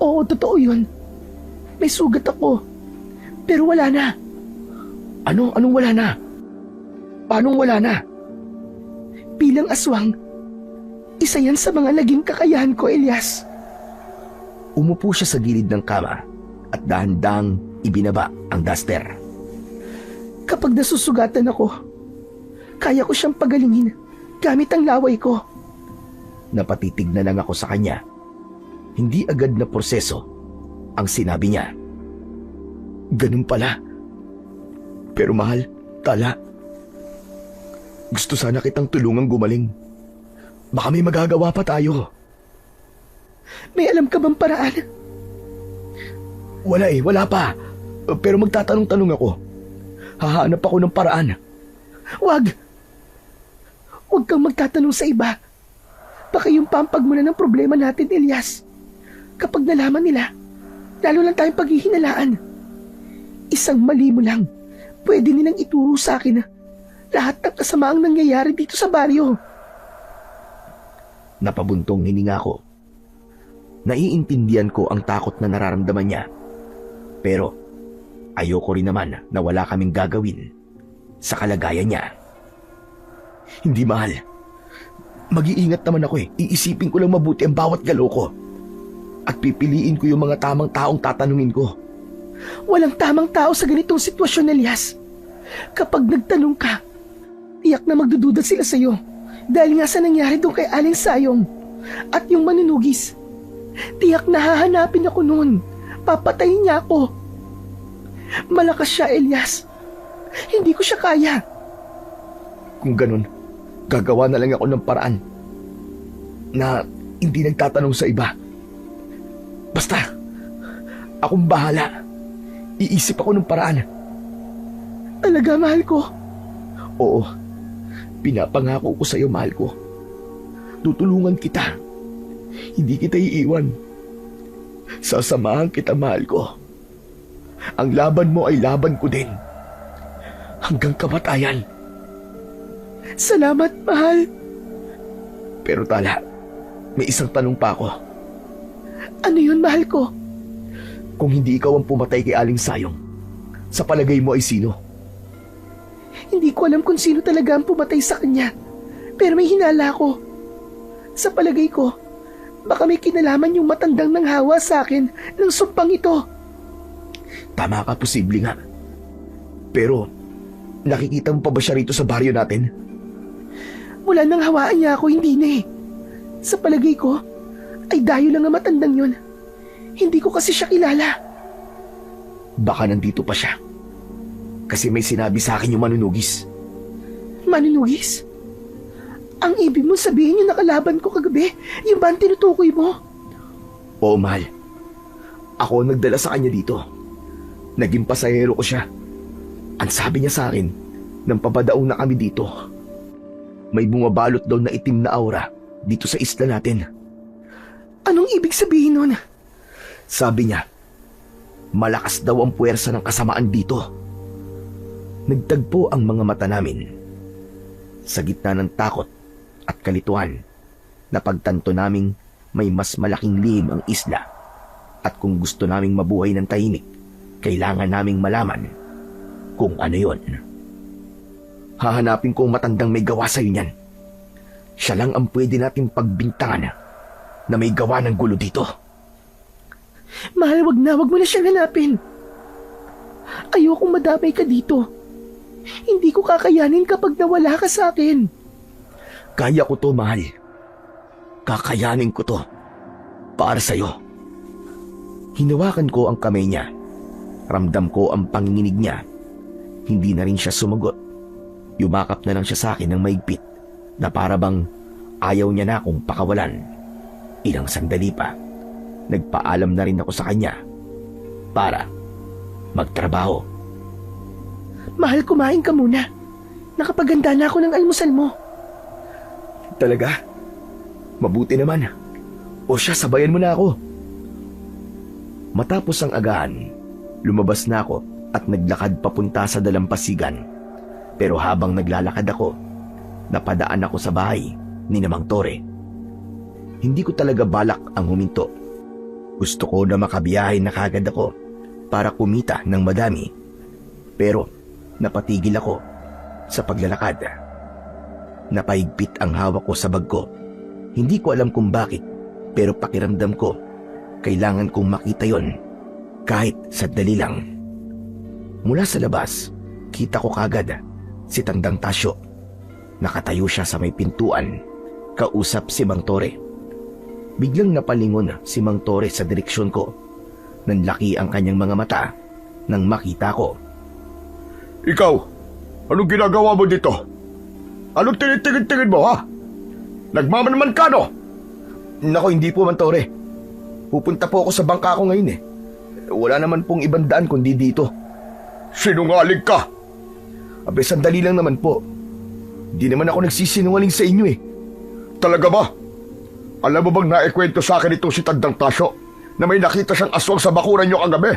Oo, totoo yun. May sugat ako. Pero wala na. Anong wala na? Paanong wala na? Bilang aswang, isa yan sa mga naging kakayahan ko, Elias. Umupo siya sa gilid ng kama at dahan-dahang ibinaba ang duster. Kapag nasusugatan ako, kaya ko siyang pagalingin gamit ang laway ko. Napatitig na lang ako sa kanya. Hindi agad na proseso ang sinabi niya. Ganun pala. Pero mahal, Tala, gusto sana kitang tulungang gumaling. Baka may magagawa pa tayo. May alam ka bang paraan? Wala pa. Pero magtatanong-tanong ako. Hahanap ako ng paraan. Wag kang magtatanong sa iba. Baka yung pampagmula ng problema natin, Elias. Kapag nalaman nila, lalo lang tayong paghihinalaan. Isang mali mo lang, pwede nilang ituro sa akin lahat ng kasamaang nangyayari dito sa baryo. Napabuntong hininga ko. Naiintindihan ko ang takot na nararamdaman niya. Pero ayoko rin naman na wala kaming gagawin sa kalagayan niya. Hindi, mahal. Mag-iingat naman ako eh. Iisipin ko lang mabuti ang bawat galaw ko. At pipiliin ko yung mga tamang taong tatanungin ko. Walang tamang tao sa ganitong sitwasyon, Elias. Kapag nagtanong ka, tiyak na magdududa sila sa'yo. Dahil nga sa nangyari doon kay Aling Sayong at yung manunugis. Tiyak na hahanapin ako noon. Papatayin niya ako. Malakas siya, Elias. Hindi ko siya kaya. Kung ganun, gagawa na lang ako ng paraan na hindi nagtatanong sa iba. Basta, akong bahala. Iisip ako ng paraan. Talaga, mahal ko? Oo, pinapangako ko sa'yo, mahal ko. Tutulungan kita. Hindi kita iiwan. Sasamahan kita, mahal ko. Ang laban mo ay laban ko din. Hanggang kamatayan. Salamat, mahal. Pero Tala, may isang tanong pa ako. Ano yun, mahal ko? Kung hindi ikaw ang pumatay kay Aling Sayong, sa palagay mo ay sino? Hindi ko alam kung sino talaga ang pumatay sa kanya. Pero may hinala ko. Sa palagay ko, Baka may kinalaman yung matandang nanghawa sa akin ng sumpang ito. Tama ka, posible nga. Pero, nakikita mo pa ba siya rito sa baryo natin? Mula nang hawaan niya ako, hindi na eh. Sa palagay ko, ay dayo lang ang matandang yun. Hindi ko kasi siya kilala. Baka nandito pa siya. Kasi may sinabi sa akin yung manunugis. Manunugis? Ang ibig mo sabihin yung nakalaban ko kagabi, yung ba ang tinutukoy mo? Oo, mahal. Ako ang nagdala sa kanya dito. Naging pasahero ko siya. Ang sabi niya sa akin, nang papadaong na kami dito, may bumabalot daw na itim na aura dito sa isla natin. Anong ibig sabihin nun? Sabi niya, malakas daw ang puwersa ng kasamaan dito. Nagtagpo ang mga mata namin. Sa gitna ng takot at kalituhan, napagtanto naming may mas malaking lihim ang isla at kung gusto naming mabuhay ng tahimik, kailangan naming malaman kung ano yon. Hahanapin ko ang matandang may gawa sa'yo niyan. Siya lang ang pwede nating pagbintangan na may gawa ng gulo dito. Mahal, wag mo na siyang hanapin. Ayokong madamay ka dito. Hindi ko kakayanin kapag nawala ka sa akin. Kaya ko to, mahal. Kakayanin ko to. Para sa'yo. Hinawakan ko ang kamay niya. Ramdam ko ang panginginig niya. Hindi na rin siya sumagot. Yumakap na lang siya sa akin ng maigpit na para bang ayaw niya na akong pakawalan. Ilang sandali pa, nagpaalam na rin ako sa kanya para magtrabaho. Mahal, kumain ka muna. Nakapaganda na ako ng almusal mo. Talaga? Mabuti naman. O siya, sabayan mo na ako. Matapos ang agahan, lumabas na ako at naglakad papunta sa dalampasigan. Pero habang naglalakad ako, napadaan ako sa bahay ni Namang Tore. Hindi ko talaga balak ang huminto. Gusto ko na makabiyahe na kagad ako para kumita ng madami. Pero napatigil ako sa paglalakad. Napaigpit ang hawak ko sa bag ko. Hindi ko alam kung bakit, pero pakiramdam ko, kailangan kong makita yon kahit sandali lang. Mula sa labas, kita ko kagad si Tandang Tasyo. Nakatayo siya sa may pintuan, kausap si Mang Tore. Biglang napalingon si Mang Tore sa direksyon ko. Nanlaki ang kanyang mga mata nang makita ko. Ikaw, anong ginagawa mo dito? Anong tinitingin-tingin mo, ha? Nagmamanaman ka, no? Nako, hindi po, Mang Tore. Pupunta po ako sa bangka ko ngayon eh. Wala naman pong ibang daan kundi dito. Sinungaling ka! Abe, sandali lang naman po. Di naman ako nagsisinungaling sa inyo eh. Talaga ba? Alam mo bang naikwento sa akin ito si Tandang Tasyo na may nakita siyang aswang sa bakuran niyo kagabi?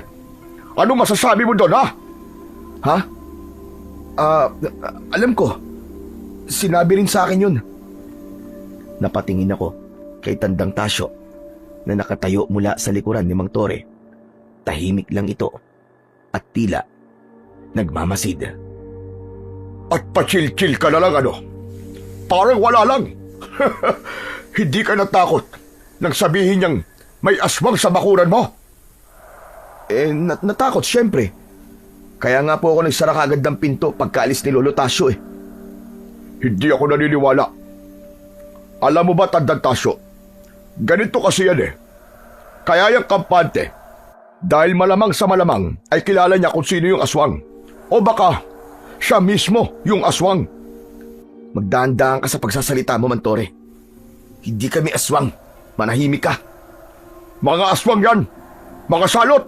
Anong masasabi mo doon, ha? Ha? Alam ko. Sinabi rin sa akin yun. Napatingin ako kay Tandang Tasyo na nakatayo mula sa likuran ni Mang Tore. Tahimik lang ito at tila nagmamasid. At pachil-chil ka na lang, ano? Parang wala lang. Hindi ka natakot nang sabihin niyang may aswang sa bakuran mo? Natakot syempre. Kaya nga po ako nagsara kagad ng pinto pagkaalis ni Lolo Tasyo eh. Hindi ako naniniwala. Alam mo ba, Tandang Tasyo, ganito kasi yan eh. Kaya yung kampante, dahil malamang sa malamang ay kilala niya kung sino yung aswang. O baka siya mismo yung aswang. Magdaan-daan ka sa pagsasalita mo, Mang Tore. Hindi kami aswang. Manahimik ka. Mga aswang yan. Mga salot.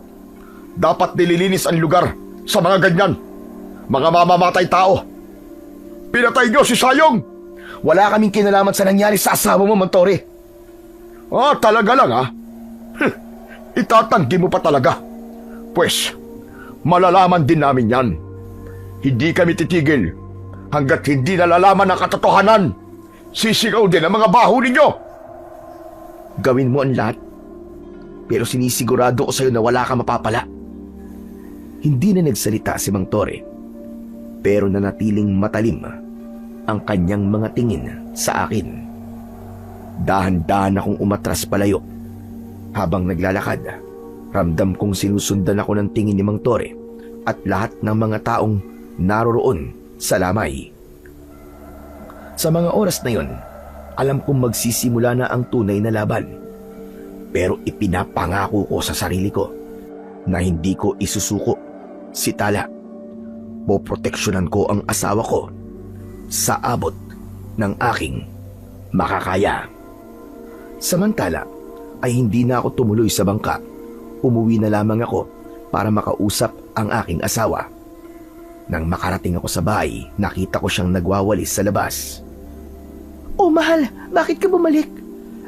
Dapat nililinis ang lugar sa mga ganyan. Mga mamamatay tao. Pinatay niyo si Sayong. Wala kaming kinalaman sa nangyari sa asawa mo, Mang Tore. Talaga lang, ha? Itatanggi mo pa talaga. Pues, malalaman din namin yan. Hindi kami titigil hanggat hindi nalalaman ang katotohanan. Sisigaw din ang mga baho ninyo. Gawin mo ang lahat. Pero sinisigurado ko sa'yo na wala ka mapapala. Hindi na nagsalita si Mang Tore. Pero nanatiling matalim ang kanyang mga tingin sa akin. Dahan-dahan akong umatras palayo. Habang naglalakad, ramdam kong sinusundan ako ng tingin ni Mang Tore at lahat ng mga taong naroroon sa lamay. Sa mga oras na yon, alam kong magsisimula na ang tunay na laban. Pero ipinapangako ko sa sarili ko na hindi ko isusuko si Tala. Poproteksyonan ko ang asawa ko sa abot ng aking makakaya. Samantala ay hindi na ako tumuloy sa bangka. Umuwi na lamang ako para makausap ang aking asawa. Nang makarating ako sa bahay, nakita ko siyang nagwawalis sa labas. Oh mahal, bakit ka bumalik?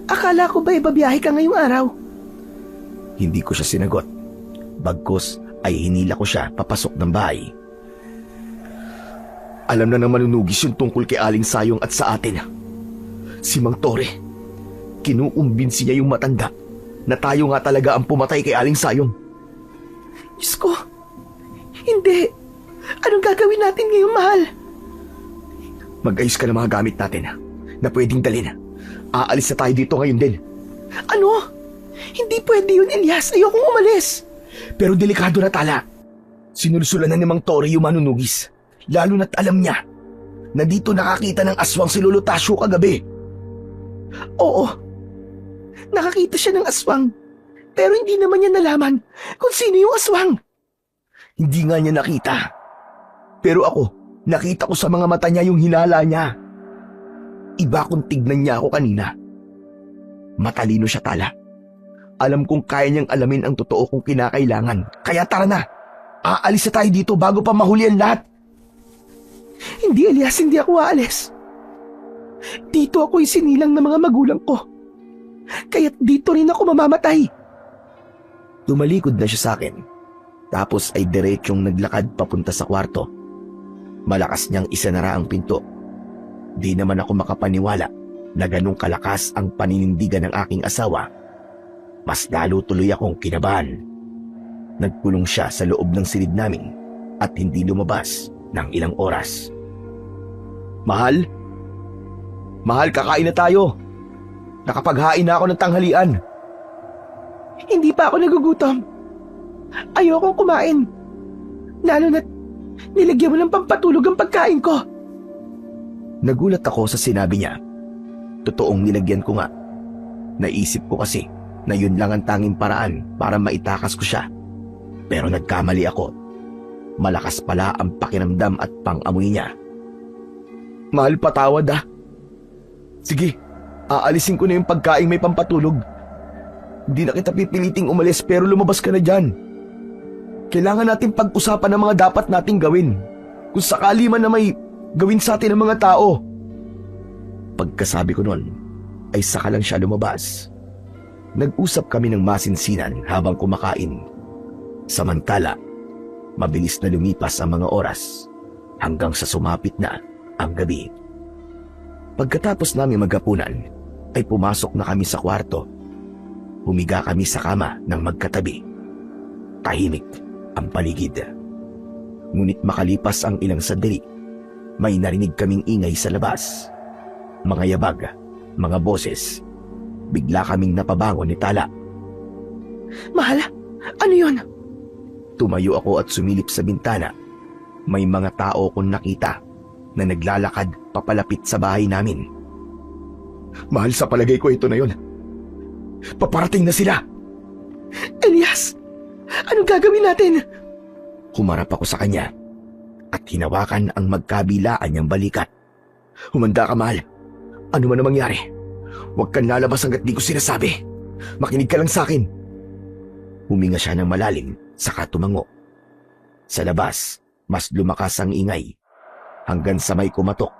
Akala ko ba ibabiyahe ka ngayong araw? Hindi ko siya sinagot. Bagkus ay hinila ko siya papasok ng bahay. Alam na ng manunugis yung tungkol kay Aling Sayong at sa atin. Si Mang Tore, kinuumbinsi niya yung matanda na tayo nga talaga ang pumatay kay Aling Sayong. Diyos ko, hindi. Anong gagawin natin ngayon, mahal? Mag-ayos ka ng mga gamit natin na pwedeng dalhin. Aalis na tayo dito ngayon din. Ano? Hindi pwede yun, Elias. Ayokong umalis. Pero delikado na, Tala. Sinulsulan na ni Mang Tore yung manunugis. Lalo na't alam niya na dito nakakita ng aswang si Lolo Tasyo kagabi. Oo. Nakakita siya ng aswang. Pero hindi naman niya nalaman kung sino yung aswang. Hindi nga niya nakita. Pero ako, nakita ko sa mga mata niya yung hinala niya. Iba kung tignan niya ako kanina. Matalino siya, Tala. Alam kong kaya niyang alamin ang totoo kung kinakailangan. Kaya tara na. Aalis na tayo dito bago pa mahuli ang lahat. Hindi, Elias, hindi ako aalis. Dito ako isinilang ng mga magulang ko. Kaya't dito rin ako mamamatay. Tumalikod na siya sa akin. Tapos ay diretsyong naglakad papunta sa kwarto. Malakas niyang isanara ang pinto. Di naman ako makapaniwala na ganong kalakas ang paninindigan ng aking asawa. Mas lalo tuloy akong kinabahan. Nagkulong siya sa loob ng silid namin at hindi lumabas ng ilang oras. Mahal? Mahal, kakain na tayo. Nakapaghain na ako ng tanghalian. Hindi pa ako nagugutom. Ayokong kumain. Lalo na't nilagyan mo ng pampatulog ang pagkain ko. Nagulat ako sa sinabi niya. Totoong nilagyan ko nga. Naisip ko kasi na yun lang ang tanging paraan para maitakas ko siya. Pero nagkamali ako. Malakas pala ang pakiramdam at pang-amoy niya. Mahal, patawad ah. Sige, aalisin ko na yung pagkain may pampatulog. Hindi na kita pipiliting umalis pero lumabas ka na dyan. Kailangan natin pag-usapan ang mga dapat nating gawin. Kung sakali man na may gawin sa atin ng mga tao. Pagkasabi ko nun, ay saka lang siya lumabas. Nag-usap kami ng masinsinan habang kumakain. Samantala, mabilis na lumipas ang mga oras hanggang sa sumapit na ang gabi. Pagkatapos namin maghapunan, ay pumasok na kami sa kwarto. Humiga kami sa kama ng magkatabi. Tahimik ang paligid. Ngunit makalipas ang ilang sandali, may narinig kaming ingay sa labas. Mga yabag, mga boses. Bigla kaming napabangon ni Tala. Mahal, ano yun? Tumayo ako at sumilip sa bintana. May mga tao kong nakita na naglalakad papalapit sa bahay namin. Mahal, sa palagay ko ito na yun. Paparating na sila. Elias, anong gagawin natin? Humarap ako sa kanya at hinawakan ang magkabilaan niyang balikat. Humanda ka, mahal. Ano man ang mangyari, huwag kang lalabas hanggat di ko sinasabi. Makinig ka lang sa akin. Huminga siya ng malalim, saka tumango. Sa labas, mas lumakas ang ingay hanggang sa may kumatok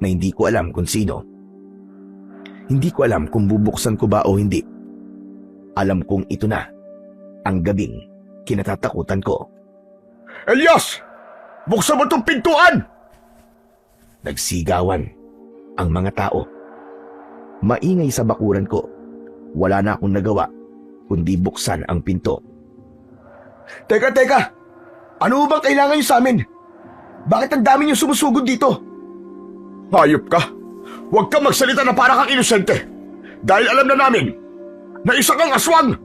na hindi ko alam kung sino. Hindi ko alam kung bubuksan ko ba o hindi. Alam kong ito na ang gabing kinatatakutan ko. Elias! Buksan mo itong pintuan! Nagsigawan ang mga tao. Maingay sa bakuran ko. Wala na akong nagawa kundi buksan ang pinto. Teka! Ano bang kailangan niyo sa amin? Bakit ang dami niyo sumusugod dito? Hayop ka! Huwag kang magsalita na para kang inosente! Dahil alam na namin na isa kang aswang.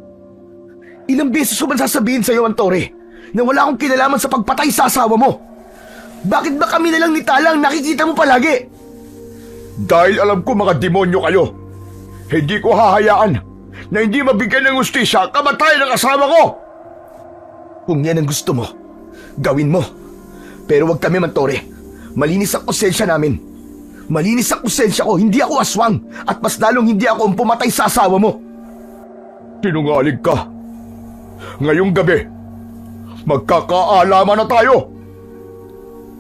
Ilang beses ko man sasabihin sa'yo, Mantore, na wala akong kinalaman sa pagpatay sa asawa mo. Bakit ba kami na lang ni Tala ang nakikita mo palagi? Dahil alam ko mga demonyo kayo. Hindi ko hahayaan na hindi mabigyan ng hustisya kamatayan ng asawa ko. Kung yan ang gusto mo, gawin mo. Pero wag kami, Mantore. Malinis ang konsensya namin. Malinis ang konsensya ko, hindi ako aswang. At mas lalong hindi ako ang pumatay sa asawa mo. Sinungaling ka. Ngayong gabi, magkakaalaman na tayo.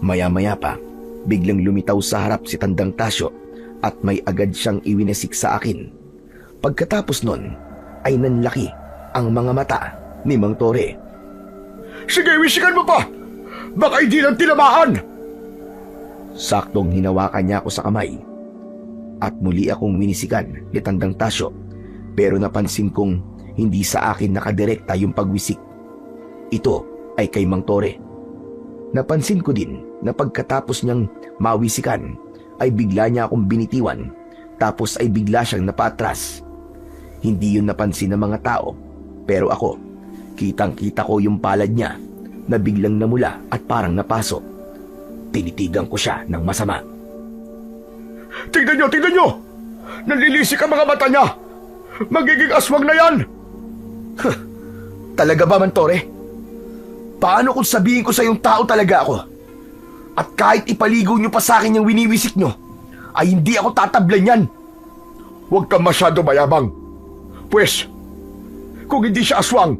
Maya-maya pa, biglang lumitaw sa harap si Tandang Tasyo at may agad siyang iwinesik sa akin. Pagkatapos nun, ay nanlaki ang mga mata ni Mang Tore. Sige, wisikan mo pa. Baka hindi lang tinamaan. Saktong hinawakan niya ako sa kamay at muli akong winisikan ni Tandang Tasyo, pero napansin kong hindi sa akin nakadirekta yung pagwisik. Ito ay kay Mang Tore. Napansin ko din na pagkatapos niyang mawisikan ay bigla niya akong binitiwan, tapos ay bigla siyang napaatras. Hindi yun napansin ng mga tao, pero ako, kitang-kita ko yung palad niya na biglang namula at parang napaso. Tinitigan ko siya ng masama. Tingnan nyo! Nalilisik ang mga mata niya. Magiging aswang na yan. Talaga ba, Mantore? Paano kung sabihin ko sa yung tao talaga ako? At kahit ipaligo nyo pa sa akin yung winiwisik nyo, ay hindi ako tatablan yan. Huwag kang masyado mayabang. Pwes, kung hindi siya aswang,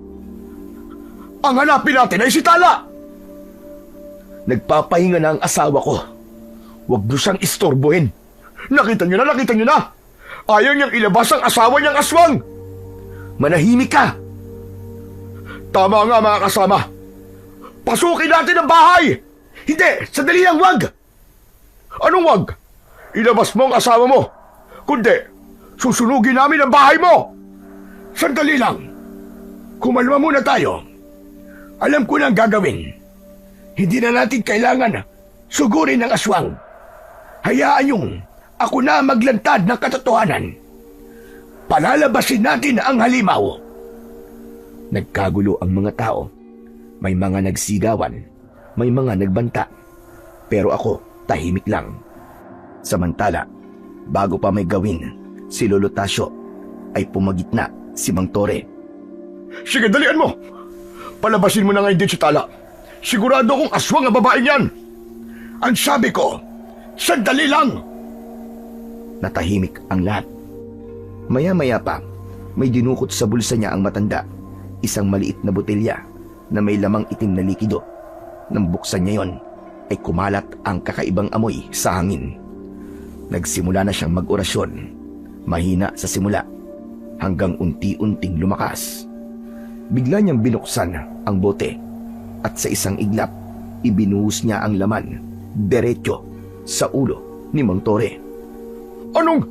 ang hanapin natin ay si Tala. Nagpapahinga na ang asawa ko. Huwag nyo siyang istorbohin. Nakita nyo na. Ayaw niyang ilabas ang asawa niyang aswang. Manahimik ka! Tama nga mga kasama. Pasukin natin ang bahay. Hindi! Sandali lang, wag! Anong wag? Ilabas mo ang asawa mo. Kundi, susunugin namin ang bahay mo. Sandali lang. Kumalma muna tayo. Alam ko na ang gagawin. Hindi na natin kailangan sugurin ang aswang. Hayaan yung ako na maglantad ng katotohanan. Palalabasin natin ang halimaw. Nagkagulo ang mga tao. May mga nagsigawan, may mga nagbanta. Pero ako, tahimik lang. Samantala, bago pa may gawin, si Lolo Tasyo ay pumagitna si Mang Tore. Sige, dalian mo. Palabasin mo na ngayon din si Tala. Sigurado kong aswang ang babaeng yan. Ang sabi ko, sandali lang. Natahimik ang lahat. Maya-maya pa, may dinukot sa bulsa niya ang matanda. Isang maliit na botelya na may lamang itim na likido. Nang buksan niya yon, ay kumalat ang kakaibang amoy sa hangin. Nagsimula na siyang mag-orasyon. Mahina sa simula, hanggang unti-unting lumakas. Bigla niyang binuksan ang bote at sa isang iglap, ibinuhos niya ang laman diretso sa ulo ni Mang Tore. Anong?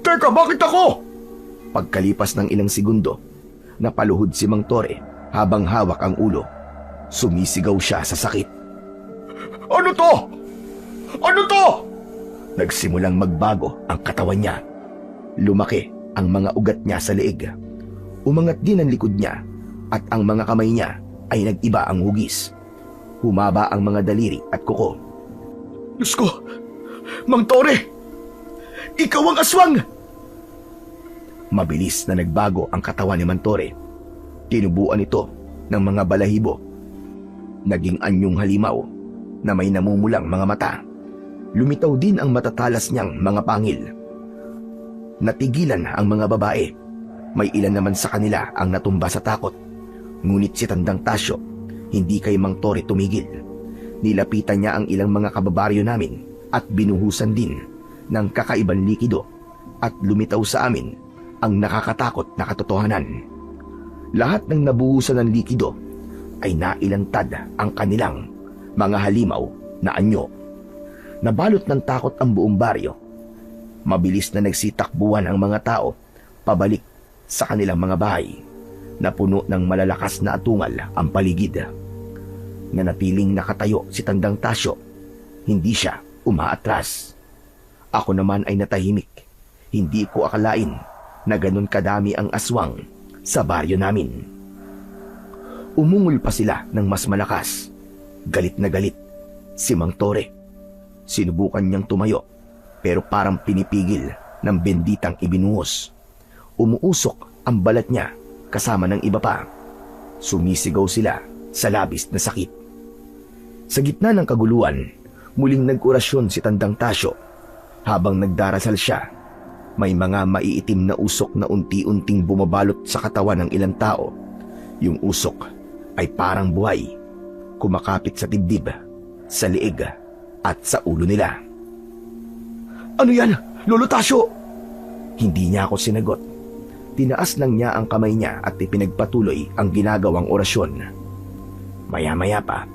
Teka, bakit ako? Pagkalipas ng ilang segundo, napaluhod si Mang Tore habang hawak ang ulo. Sumisigaw siya sa sakit. Ano to? Ano to? Nagsimulang magbago ang katawan niya. Lumaki ang mga ugat niya sa leeg. Umangat din ang likod niya at ang mga kamay niya ay nag-iba ang hugis. Humaba ang mga daliri at kuko. Diyos ko! Mang Tore! Ikaw ang aswang! Mabilis na nagbago ang katawan ni Mang Tore. Tinubuan ito ng mga balahibo. Naging anyong halimaw na may namumulang mga mata. Lumitaw din ang matatalas niyang mga pangil. Natigilan ang mga babae. May ilan naman sa kanila ang natumba sa takot. Ngunit si Tandang Tasyo, hindi kay Mang Tore tumigil. Nilapitan niya ang ilang mga kababaryo namin at binuhusan din ng kakaibang likido at lumitaw sa amin ang nakakatakot na katotohanan. Lahat ng nabuhusan ng likido ay nailantad ang kanilang mga halimaw na anyo. Nabalot ng takot ang buong baryo. Mabilis na nagsitakbuhan ang mga tao pabalik sa kanilang mga bahay na puno ng malalakas na atungal ang paligid. Nanatiling nakatayo si Tandang Tasyo. Hindi siya umaatras. Ako naman ay natahimik. Hindi ko akalain na ganun kadami ang aswang sa baryo namin. Umungol pa sila ng mas malakas. Galit na galit si Mang Tore. Sinubukan niyang tumayo pero parang pinipigil ng benditang ibinuhos. Umuusok ang balat niya kasama ng iba pa. Sumisigaw sila sa labis na sakit. Sa gitna ng kaguluhan, muling nag-orasyon si Tandang Tasyo. Habang nagdarasal siya, may mga maiitim na usok na unti-unting bumabalot sa katawan ng ilang tao. Yung usok ay parang buhay, kumakapit sa dibdib, sa liig at sa ulo nila. Ano yan, Lolo Tasyo? Hindi niya ako sinagot. Tinaas lang niya ang kamay niya at ipinagpatuloy ang ginagawang orasyon. Maya-maya pa,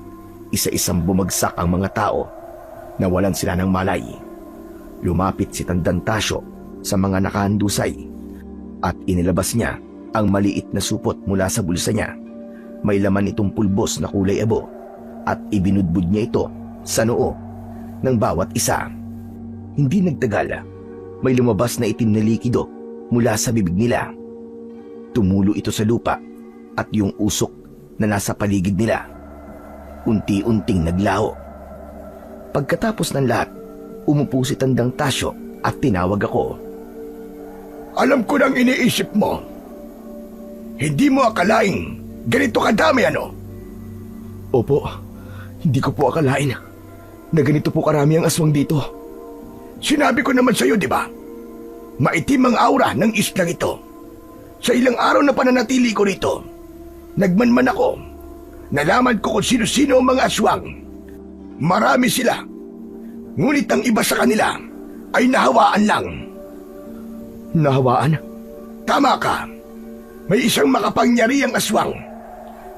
isa-isang bumagsak ang mga tao. Nawalan sila ng malay. Lumapit si Tandang Tasyo sa mga nakahandusay at inilabas niya ang maliit na supot mula sa bulsa niya. May laman itong pulbos na kulay abo at ibinudbud niya ito sa noo ng bawat isa. Hindi nagtagal, may lumabas na itim na likido mula sa bibig nila. Tumulo ito sa lupa at yung usok na nasa paligid nila unti-unting naglaho. Pagkatapos ng lahat, umupo si Tandang Tasyo at tinawag ako. Alam ko nang iniisip mo. Hindi mo akalaing ganito kadami, ano? Opo, hindi ko po akalain na ganito po karami ang aswang dito. Sinabi ko naman sa iyo, di ba? Maitim ang aura ng islang ito. Sa ilang araw na pananatili ko rito, nagmanman ako. Nalaman ko kung sino-sino ang mga aswang. Marami sila. Ngunit ang iba sa kanila ay nahawaan lang. Nahawaan? Tama ka. May isang makapangyarihang aswang.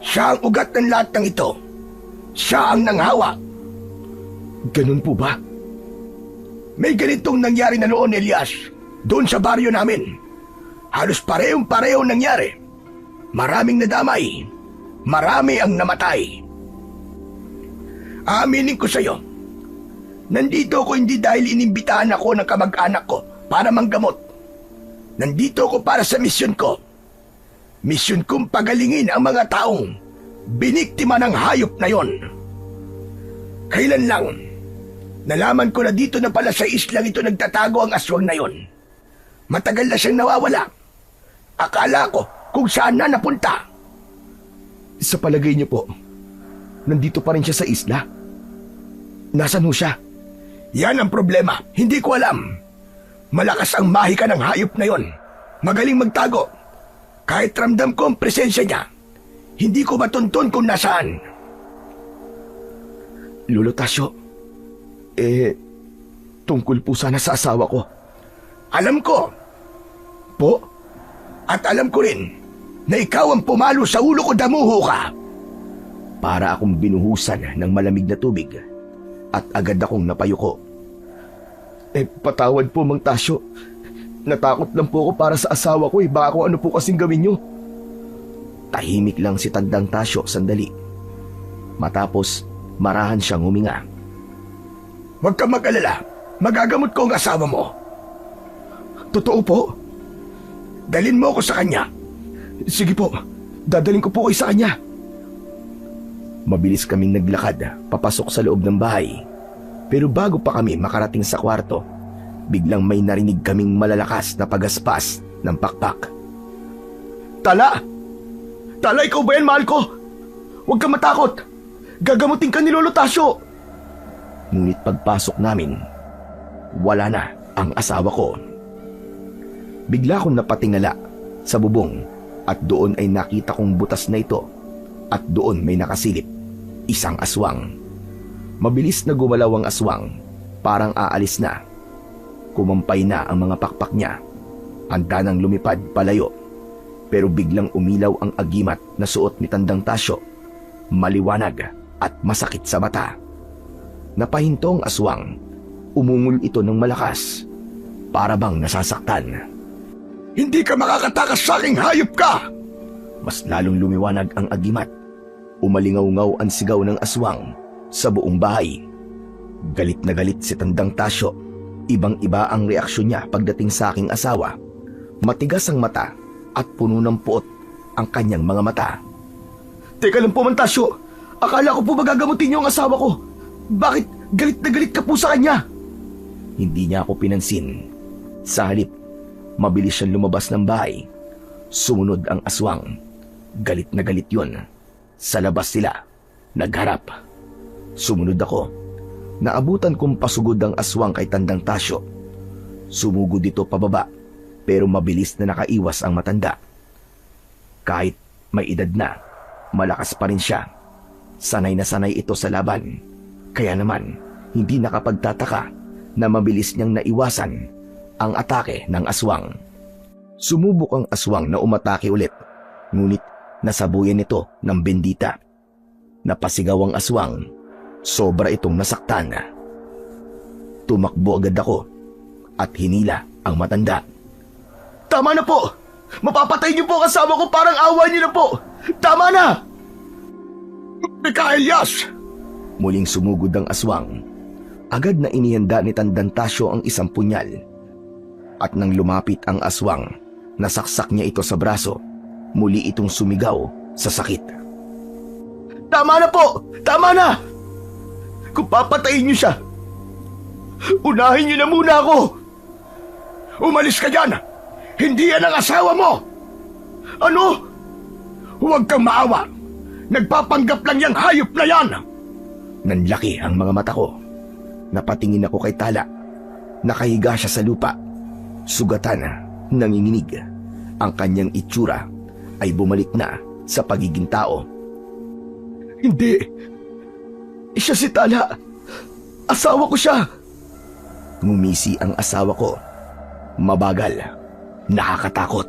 Siya ang ugat ng lahat ng ito. Siya ang nanghawa. Ganun po ba? May ganitong nangyari na noon, Elias, doon sa baryo namin. Halos parehong-pareho nangyari. Maraming nadamay. Marami ang namatay. Aaminin ko sa iyo, nandito ako hindi dahil inimbitahan ako ng kamag-anak ko para manggamot. Nandito ako para sa misyon ko. Misyon kong pagalingin ang mga taong biniktima ng hayop na yon. Kailan lang, nalaman ko na dito na pala sa islang ito nagtatago ang aswang na yon. Matagal na siyang nawawala. Akala ko kung saan na napunta. Sa palagay niyo po, nandito pa rin siya sa isla? Nasaan ho siya? Yan ang problema. Hindi ko alam. Malakas ang mahika ng hayop na yon. Magaling magtago. Kahit ramdam ko ang presensya niya, hindi ko matunton kung nasaan. Lolo Tasyo, tungkol po sana sa asawa ko. Alam ko. Po? At alam ko rin na ikaw ang pumalo sa ulo ko, damuho ka. Para akong binuhusan ng malamig na tubig at agad akong napayuko. Patawad po, Mang Tasyo. Natakot lang po ako para sa asawa ko. Baka kung ano po kasing gawin niyo. Tahimik lang si Tandang Tasyo sandali. Matapos, marahan siyang huminga. Huwag kang mag-alala. Magagamot ko ang asawa mo. Totoo po? Dalin mo ako sa kanya. Sige po, dadaling ko po kayo sa kanya. Mabilis kaming naglakad papasok sa loob ng bahay. Pero bago pa kami makarating sa kwarto, biglang may narinig kaming malalakas na pagaspas ng pakpak. Tala! Tala, ikaw ba yan, mahal ko? Huwag kang matakot. Gagamutin ka ni Lolo Tasyo. Ngunit pagpasok namin, wala na ang asawa ko. Bigla akong napatingala sa bubong at doon ay nakita kong butas na ito at doon may nakasilip, isang aswang. Mabilis na gumalaw ang aswang, parang aalis na. Kumampay na ang mga pakpak niya, handa nang lumipad palayo. Pero biglang umilaw ang agimat na suot ni Tandang Tasyo, maliwanag at masakit sa mata. Napahinto ang aswang, umungol ito ng malakas, para bang nasasaktan. Hindi ka makakatakas sa aking hayop ka! Mas lalong lumiwanag ang agimat. Umalingaw-ngaw ang sigaw ng aswang sa buong bahay. Galit na galit si Tandang Tasyo. Ibang-iba ang reaksyon niya pagdating sa aking asawa. Matigas ang mata at puno ng puot ang kanyang mga mata. Teka lang po, Mantasyo. Akala ko po magagamutin niyo ang asawa ko. Bakit galit na galit ka po sa kanya? Hindi niya ako pinansin. Sa halip, mabilis siyang lumabas ng bahay. Sumunod ang aswang. Galit na galit yun. Sa labas sila, nagharap. Sumunod ako. Naabutan kong pasugod ang aswang kay Tandang Tasyo. Sumugod dito pababa, pero mabilis na nakaiwas ang matanda. Kahit may edad na, malakas pa rin siya. Sanay na sanay ito sa laban. Kaya naman, hindi nakapagtataka na mabilis niyang naiwasan ang atake ng aswang. Sumubok ang aswang na umatake ulit, ngunit nasabuyan ito ng bendita. Napasigaw ang aswang, sobra itong nasaktan. Tumakbo agad ako at hinila ang matanda. Tama na po! Mapapatay niyo po ang asawa ko, parang awa niyo na po! Tama na! Mikaelyas! Muling sumugod ang aswang. Agad na inihanda ni Tandang Tasyo ang isang punyal. At nang lumapit ang aswang, nasaksak niya ito sa braso. Muli itong sumigaw sa sakit. Tama na po! Tama na! Kung papatayin niyo siya, unahin niyo na muna ako! Umalis ka dyan! Hindi yan ang asawa mo! Ano? Huwag kang maawa! Nagpapanggap lang yung hayop na yan! Nanlaki ang mga mata ko. Napatingin ako kay Tala. Nakahiga siya sa lupa. Sugatan, nanginginig. Ang kanyang itsura ay bumalik na sa pagiging tao. Hindi! Siya si Tala! Asawa ko siya! Ngumisi ang asawa ko. Mabagal. Nakakatakot.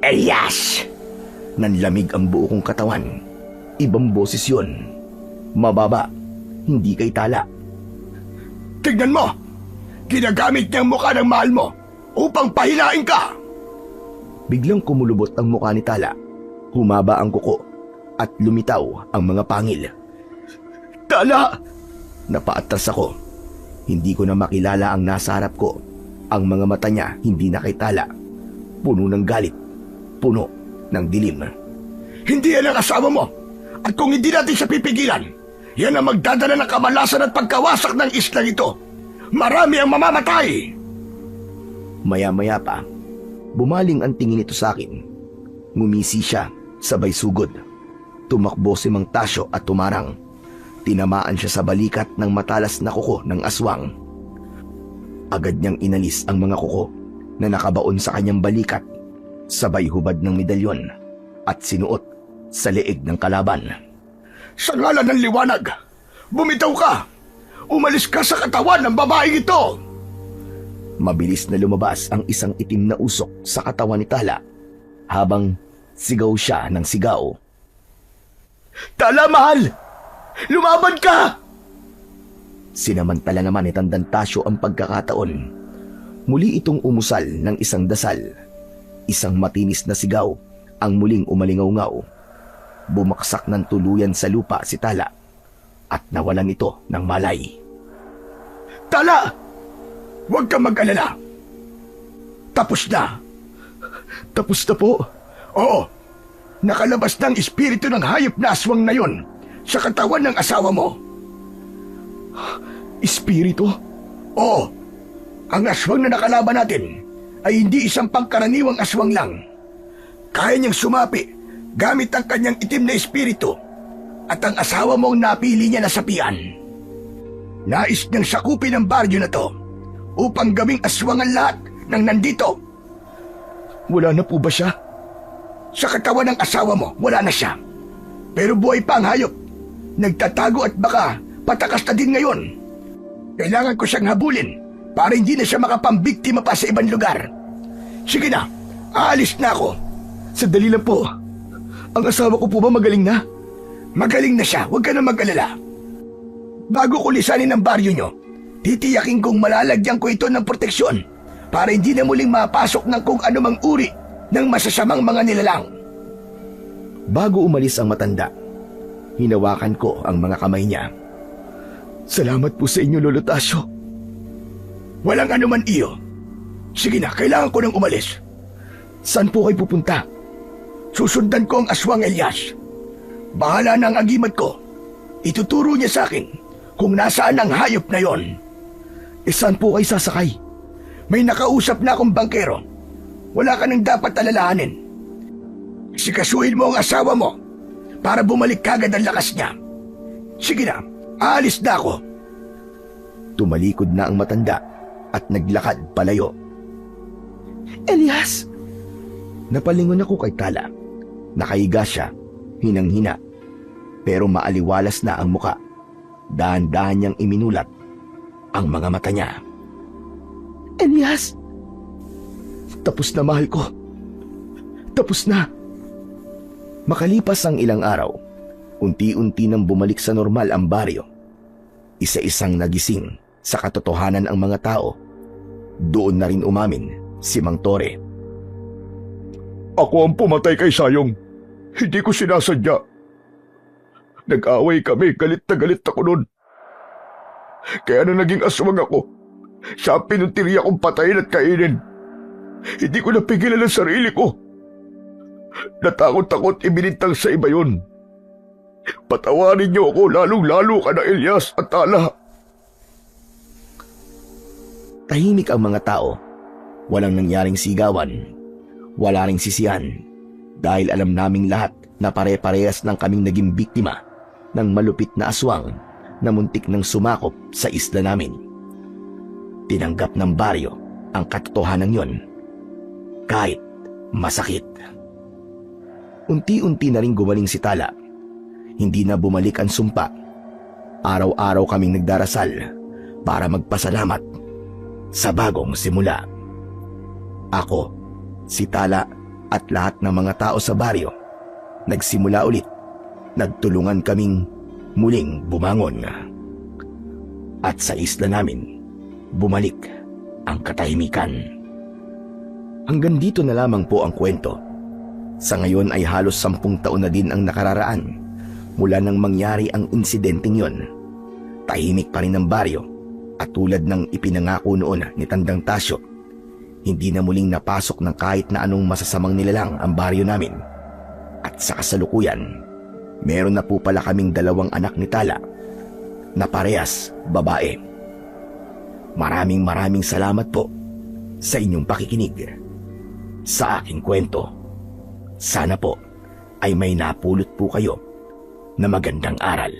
Elias! Nanlamig ang buo kong katawan. Ibang boses yun. Mababa. Hindi kay Tala. Tignan mo! Ginagamit niya ang mukha ng mahal mo upang pahilain ka! Biglang kumulubot ang mukha ni Tala. Humaba ang kuko at lumitaw ang mga pangil. Tala! Napaatras ako. Hindi ko na makilala ang nasa harap ko. Ang mga mata niya hindi na kay Tala. Puno ng galit. Puno ng dilim. Hindi yan ang asawa mo! At kung hindi natin siya pipigilan, yan ang magdadala ng kamalasan at pagkawasak ng islang ito. Marami ang mamamatay! Maya-maya pa, bumaling ang tingin nito sa akin. Ngumisi siya, sabay sugod. Tumakbo si Mang Tasyo at tumarang. Tinamaan siya sa balikat ng matalas na kuko ng aswang. Agad niyang inalis ang mga kuko na nakabaon sa kanyang balikat, sabay hubad ng medalyon at sinuot sa leeg ng kalaban. Sa ngalan ng liwanag, bumitaw ka! Umalis ka sa katawan ng babaeng ito! Mabilis na lumabas ang isang itim na usok sa katawan ni Tala habang sigaw siya ng sigaw. Tala, mahal! Lumaban ka! Sinamantala naman ni Tandang Tasyo ang pagkakataon. Muli itong umusal ng isang dasal. Isang matinis na sigaw ang muling umalingaw-ngaw. Bumaksak ng tuluyan sa lupa si Tala at nawalan ito ng malay. Tala! Huwag kang mag-alala. Tapos na. Tapos na po. Oo. Nakalabas na ang espiritu ng hayop na aswang na yon sa katawan ng asawa mo. Espiritu? Oo. Ang aswang na nakalaban natin ay hindi isang pangkaraniwang aswang lang. Kaya niyang sumapi gamit ang kanyang itim na espiritu at ang asawa mong napili niya na sapian. Nais niyang sakupin ang baryo na to upang gawing aswang ang lahat ng nandito. Wala na po ba siya? Sa katawan ng asawa mo, wala na siya. Pero buhay pa ang hayop. Nagtatago at baka patakas na din ngayon. Kailangan ko siyang habulin para hindi na siya makapambiktima pa sa ibang lugar. Sige na, aalis na ako. Sandali lang po. Ang asawa ko po ba magaling na? Magaling na siya, huwag ka na mag-alala. Bago ko lisanin ang baryo nyo, titiyakin kong malalagyan ko ito ng proteksyon para hindi na muling mapasok ng kung anumang uri ng masasamang mga nilalang. Bago umalis ang matanda, hinawakan ko ang mga kamay niya. Salamat po sa inyo, Lolo Tasyo. Walang anuman iyo. Sige na, kailangan ko nang umalis. Saan po kayo pupunta? Susundan ko ang aswang Elias. Bahala na ang agimat ko. Ituturo niya sa akin kung nasaan ang hayop na yon. Saan po kayo sasakay? May nakausap na akong bangkero. Wala ka nang dapat alalahanin. Sikasuhin mo ang asawa mo para bumalik kagad ang lakas niya. Sige na, aalis na ako. Tumalikod na ang matanda at naglakad palayo. Elias! Napalingon ako kay Tala. Nakahiga siya, hinang-hina. Pero maaliwalas na ang muka. Dahan-dahan niyang iminulat ang mga mata niya. Elias! Tapos na, mahal ko. Tapos na. Makalipas ang ilang araw, unti-unti nang bumalik sa normal ang baryo. Isa-isang nagising sa katotohanan ang mga tao. Doon na rin umamin si Mang Tore. Ako ang pumatay kay Sayong. Hindi ko sinasadya. Nag-away kami, galit na galit ako nun. Kaya na naging aswang ako. Siya ang pinuntiriya kong patayin at kainin. Hindi ko napigilan ang sarili ko. Natakot-takot ibinintang sa iba yun. Patawarin niyo ako, lalong-lalo ka na, Elias at Tala. Tahimik ang mga tao. Walang nangyaring sigawan. Wala ring sisihan. Dahil alam naming lahat na pare-parehas ng kaming naging biktima ng malupit na aswang na muntik nang sumakop sa isla namin. Tinanggap ng baryo ang katotohanan yon. Kahit masakit. Unti-unti na rin gumaling si Tala. Hindi na bumalik ang sumpa. Araw-araw kaming nagdarasal para magpasalamat sa bagong simula. Ako, si Tala at lahat ng mga tao sa baryo nagsimula ulit. Nagtulungan kaming muling bumangon. At sa isla namin, bumalik ang katahimikan. Hanggang dito na lamang po ang kwento. Sa ngayon ay halos 10 taon na din ang nakararaan mula nang mangyari ang insidenteng yon. Tahimik pa rin ang baryo at tulad ng ipinangako noon ni Tandang Tasyo, hindi na muling napasok ng kahit na anong masasamang nilalang ang baryo namin. At sa kasalukuyan, meron na po pala kaming 2 anak ni Tala na parehas babae. Maraming salamat po sa inyong pakikinig sa aking kwento. Sana po ay may napulot po kayo na magandang aral.